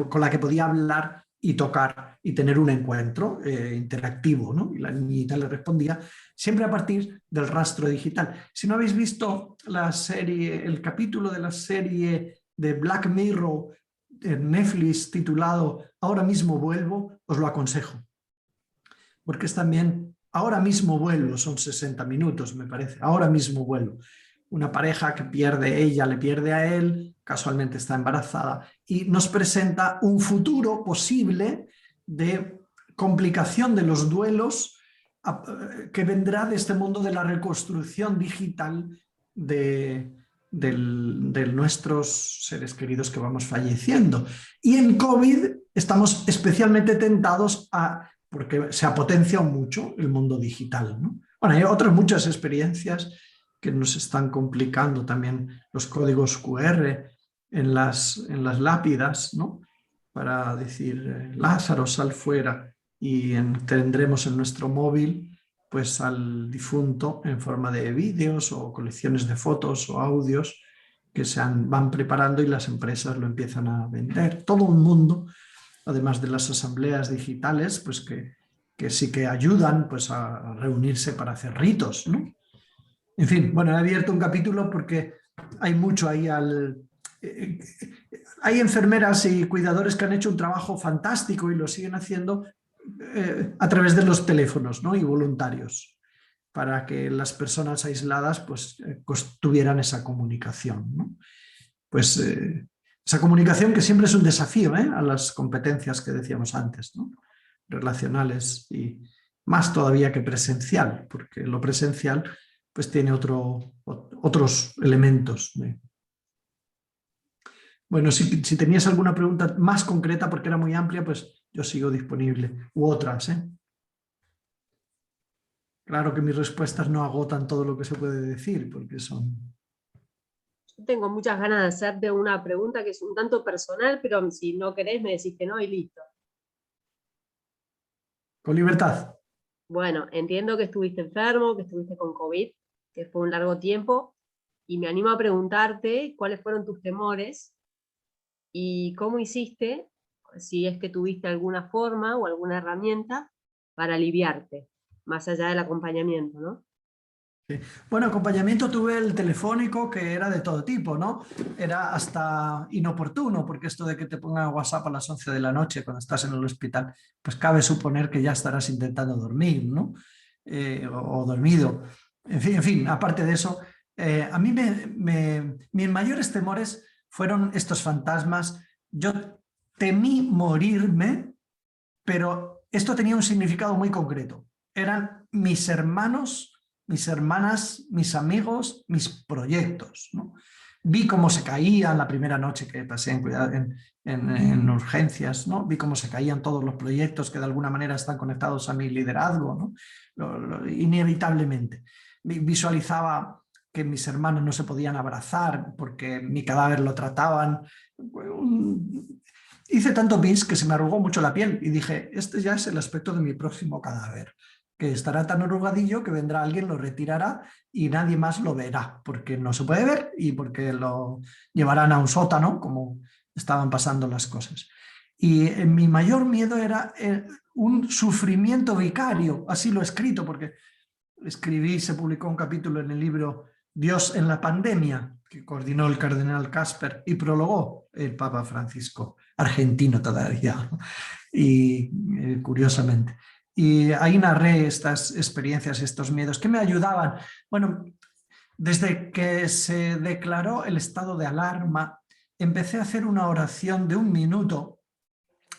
con la que podía hablar y tocar y tener un encuentro interactivo, ¿no? Y la niñita le respondía siempre a partir del rastro digital. Si no habéis visto la serie, el capítulo de la serie de Black Mirror en Netflix titulado Ahora mismo vuelvo, os lo aconsejo. Porque es también, ahora mismo vuelvo, son 60 minutos me parece, ahora mismo vuelvo. Una pareja que ella le pierde a él, casualmente está embarazada, y nos presenta un futuro posible de complicación de los duelos que vendrá de este mundo de la reconstrucción digital de nuestros seres queridos que vamos falleciendo. Y en COVID estamos especialmente tentados porque se ha potenciado mucho el mundo digital, ¿no? Bueno, hay otras muchas experiencias que nos están complicando también los códigos QR en las lápidas, ¿no? Para decir, Lázaro, sal fuera, y tendremos en nuestro móvil pues al difunto en forma de vídeos o colecciones de fotos o audios que van preparando y las empresas lo empiezan a vender. Todo un mundo, además de las asambleas digitales, pues que sí que ayudan pues a reunirse para hacer ritos, ¿no? En fin, bueno, he abierto un capítulo porque hay mucho ahí hay enfermeras y cuidadores que han hecho un trabajo fantástico y lo siguen haciendo a través de los teléfonos, ¿no? Y voluntarios, para que las personas aisladas pues tuvieran esa comunicación, ¿no? Pues esa comunicación que siempre es un desafío, a las competencias que decíamos antes, ¿no? Relacionales, y más todavía que presencial, porque lo presencial pues tiene otros elementos. Bueno, si tenías alguna pregunta más concreta, porque era muy amplia, pues yo sigo disponible, u otras, ¿eh? Claro que mis respuestas no agotan todo lo que se puede decir, porque son... Yo tengo muchas ganas de hacerte una pregunta que es un tanto personal, pero si no querés me decís que no y listo. Con libertad. Bueno, entiendo que estuviste enfermo, que estuviste con COVID, que fue un largo tiempo, y me animo a preguntarte cuáles fueron tus temores y cómo hiciste, si es que tuviste alguna forma o alguna herramienta para aliviarte, más allá del acompañamiento, ¿no? Sí. Bueno, acompañamiento tuve el telefónico, que era de todo tipo, ¿no? Era hasta inoportuno, porque esto de que te pongan WhatsApp a las 11 de la noche cuando estás en el hospital, pues cabe suponer que ya estarás intentando dormir, ¿no? O dormido. En fin, aparte de eso, a mí mis mayores temores fueron estos fantasmas. Yo temí morirme, pero esto tenía un significado muy concreto. Eran mis hermanos, mis hermanas, mis amigos, mis proyectos, ¿no? Vi cómo se caían la primera noche que pasé en urgencias, ¿no? Vi cómo se caían todos los proyectos que de alguna manera están conectados a mi liderazgo, ¿no? Inevitablemente. Visualizaba que mis hermanos no se podían abrazar porque mi cadáver lo trataban. Hice tanto pis que se me arrugó mucho la piel y dije, este ya es el aspecto de mi próximo cadáver, que estará tan arrugadillo que vendrá alguien, lo retirará y nadie más lo verá, porque no se puede ver y porque lo llevarán a un sótano, como estaban pasando las cosas. Y mi mayor miedo era un sufrimiento vicario, así lo he escrito, porque se publicó un capítulo en el libro Dios en la pandemia, que coordinó el cardenal Casper y prologó el Papa Francisco, argentino todavía, y curiosamente. Y ahí narré estas experiencias, estos miedos, que me ayudaban. Bueno, desde que se declaró el estado de alarma, empecé a hacer una oración de 1 minuto,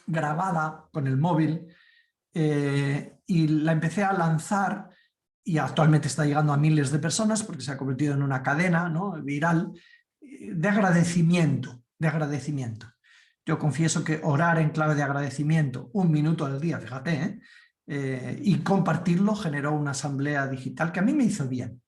grabada con el móvil, y la empecé a lanzar, y actualmente está llegando a miles de personas porque se ha convertido en una cadena, ¿no?, viral, de agradecimiento, de agradecimiento. Yo confieso que orar en clave de agradecimiento 1 minuto al día, fíjate, y compartirlo generó una asamblea digital que a mí me hizo bien.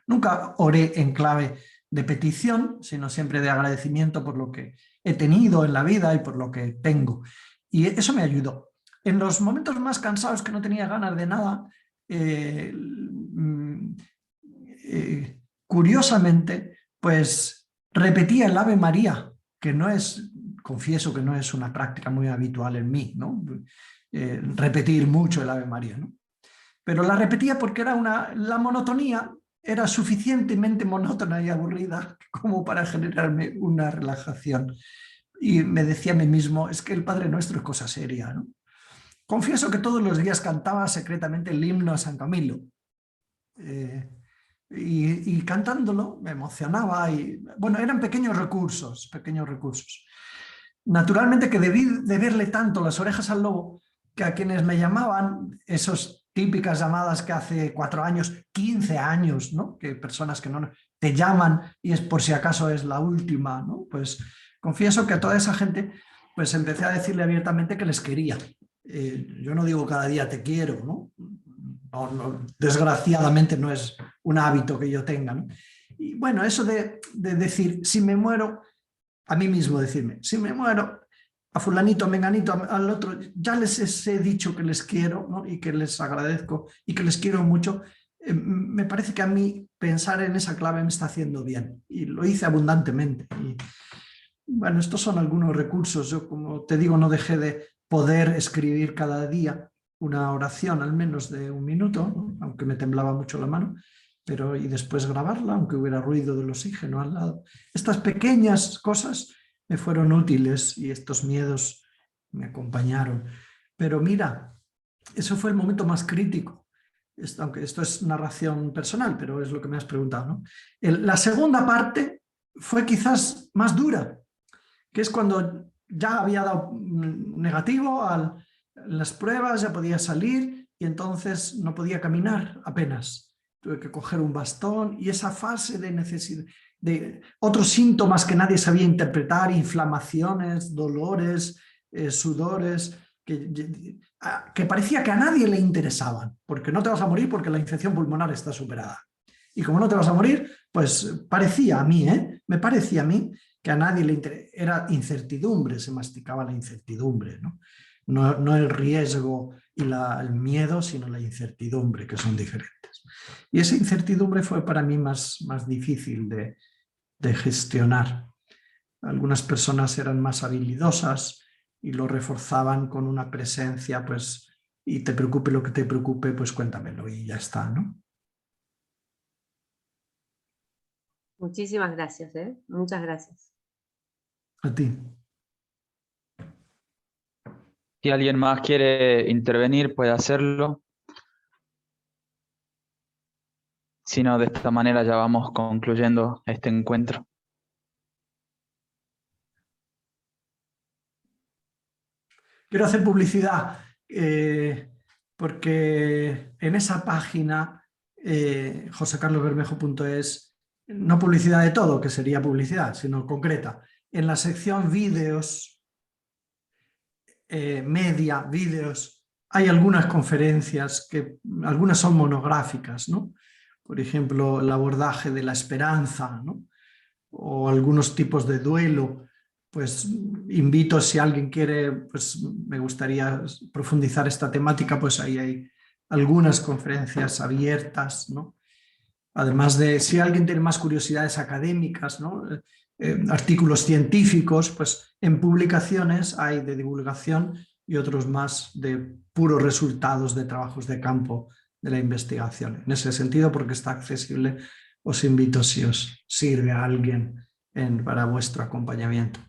Nunca oré en clave de petición, sino siempre de agradecimiento por lo que he tenido en la vida y por lo que tengo. Y eso me ayudó. En los momentos más cansados, que no tenía ganas de nada, curiosamente, pues repetía el Ave María, que no es, confieso que no es una práctica muy habitual en mí, ¿no? Repetir mucho el Ave María, ¿no? Pero la repetía porque la monotonía era suficientemente monótona y aburrida como para generarme una relajación. Y me decía a mí mismo, es que el Padre Nuestro es cosa seria, ¿no? Confieso que todos los días cantaba secretamente el himno a San Camilo. Y cantándolo me emocionaba. Y, bueno, eran pequeños recursos, pequeños recursos. Naturalmente que debí de verle tanto las orejas al lobo que a quienes me llamaban, esos típicas llamadas que hace 4 años, 15 años, ¿no?, que personas que no te llaman y es por si acaso es la última, ¿no? Pues confieso que a toda esa gente pues empecé a decirle abiertamente que les quería. Yo no digo cada día te quiero, ¿no? No, desgraciadamente no es un hábito que yo tenga, ¿no? Y bueno, eso de decir, si me muero, a mí mismo decirme, si me muero, a fulanito, a menganito, al otro, ya les he dicho que les quiero, ¿no?, y que les agradezco y que les quiero mucho. Me parece que a mí pensar en esa clave me está haciendo bien y lo hice abundantemente. Y, bueno, estos son algunos recursos. Yo, como te digo, no dejé de poder escribir cada día una oración al menos de 1 minuto, ¿no?, aunque me temblaba mucho la mano, y después grabarla, aunque hubiera ruido del oxígeno al lado. Estas pequeñas cosas me fueron útiles y estos miedos me acompañaron. Pero mira, eso fue el momento más crítico, aunque esto es narración personal, pero es lo que me has preguntado, ¿no? La segunda parte fue quizás más dura, que es cuando ya había dado negativo a las pruebas, ya podía salir y entonces no podía caminar apenas. Tuve que coger un bastón y esa fase de necesidad, de otros síntomas que nadie sabía interpretar, inflamaciones, dolores, sudores, que parecía que a nadie le interesaban, porque no te vas a morir porque la infección pulmonar está superada. Y como no te vas a morir, pues parecía a mí, me parecía a mí que a nadie le interesaba, era incertidumbre, se masticaba la incertidumbre, ¿no? No el riesgo y el miedo, sino la incertidumbre, que son diferentes. Y esa incertidumbre fue para mí más difícil de gestionar. Algunas personas eran más habilidosas y lo reforzaban con una presencia, pues, y te preocupe lo que te preocupe, pues cuéntamelo y ya está, ¿no? Muchísimas gracias, muchas gracias. A ti. Si alguien más quiere intervenir, puede hacerlo. Si no, de esta manera ya vamos concluyendo este encuentro. Quiero hacer publicidad porque en esa página, josecarlosbermejo.es, no publicidad de todo, que sería publicidad, sino concreta. En la sección vídeos, media, vídeos, hay algunas conferencias, algunas son monográficas, ¿no? Por ejemplo, el abordaje de la esperanza, ¿no?, o algunos tipos de duelo. Pues invito, si alguien quiere, pues me gustaría profundizar esta temática, pues ahí hay algunas conferencias abiertas, ¿no? Además de, si alguien tiene más curiosidades académicas, ¿no?, artículos científicos, pues en publicaciones hay de divulgación y otros más de puros resultados de trabajos de campo de la investigación. En ese sentido, porque está accesible, os invito, si os sirve a alguien para vuestro acompañamiento.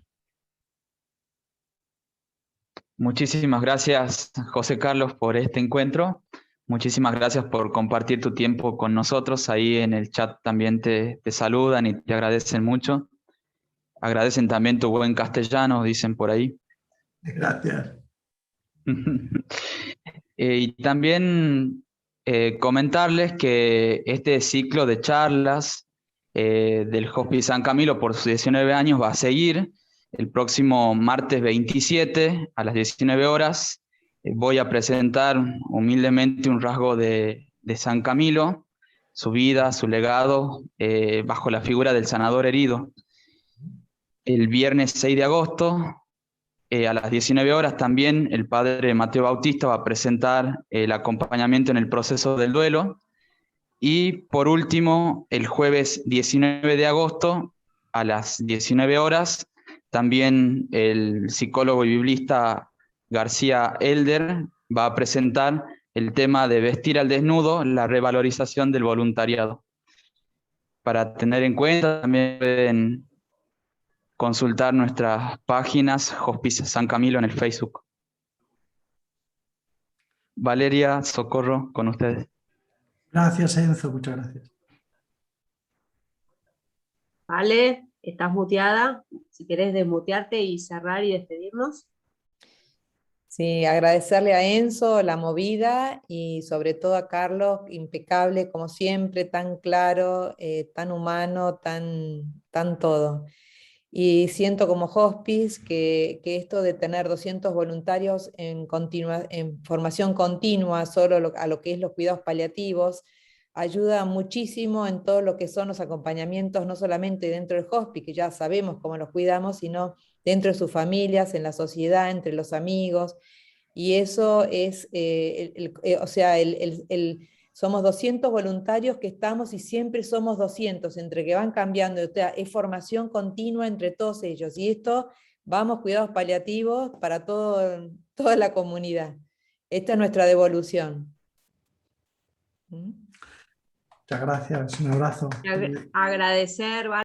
Muchísimas gracias, José Carlos, por este encuentro. Muchísimas gracias por compartir tu tiempo con nosotros. Ahí en el chat también te saludan y te agradecen mucho. Agradecen también tu buen castellano, dicen por ahí. Gracias. Y también comentarles que este ciclo de charlas del Hospice San Camilo por sus 19 años va a seguir el próximo martes 27 a las 19 horas. Voy a presentar humildemente un rasgo de San Camilo, su vida, su legado, bajo la figura del sanador herido. El viernes 6 de agosto, a las 19 horas también el padre Mateo Bautista va a presentar el acompañamiento en el proceso del duelo. Y por último, el jueves 19 de agosto a las 19 horas, también el psicólogo y biblista García Elder va a presentar el tema de vestir al desnudo, la revalorización del voluntariado. Para tener en cuenta, también pueden consultar nuestras páginas Hospice San Camilo en el Facebook. Valeria, Socorro, con ustedes. Gracias, Enzo, muchas gracias. Vale, estás muteada. Si querés desmutearte y cerrar y despedirnos. Sí, agradecerle a Enzo la movida y sobre todo a Carlos, impecable como siempre, tan claro, tan humano, tan todo. Y siento como hospice que esto de tener 200 voluntarios en formación continua solo a lo que es los cuidados paliativos, ayuda muchísimo en todo lo que son los acompañamientos, no solamente dentro del hospice, que ya sabemos cómo los cuidamos, sino dentro de sus familias, en la sociedad, entre los amigos. Y eso es, somos 200 voluntarios que estamos y siempre somos 200, entre que van cambiando, o sea, es formación continua entre todos ellos. Y esto, vamos, cuidados paliativos para toda la comunidad. Esta es nuestra devolución. Muchas gracias, un abrazo. Agradecer, ¿vale?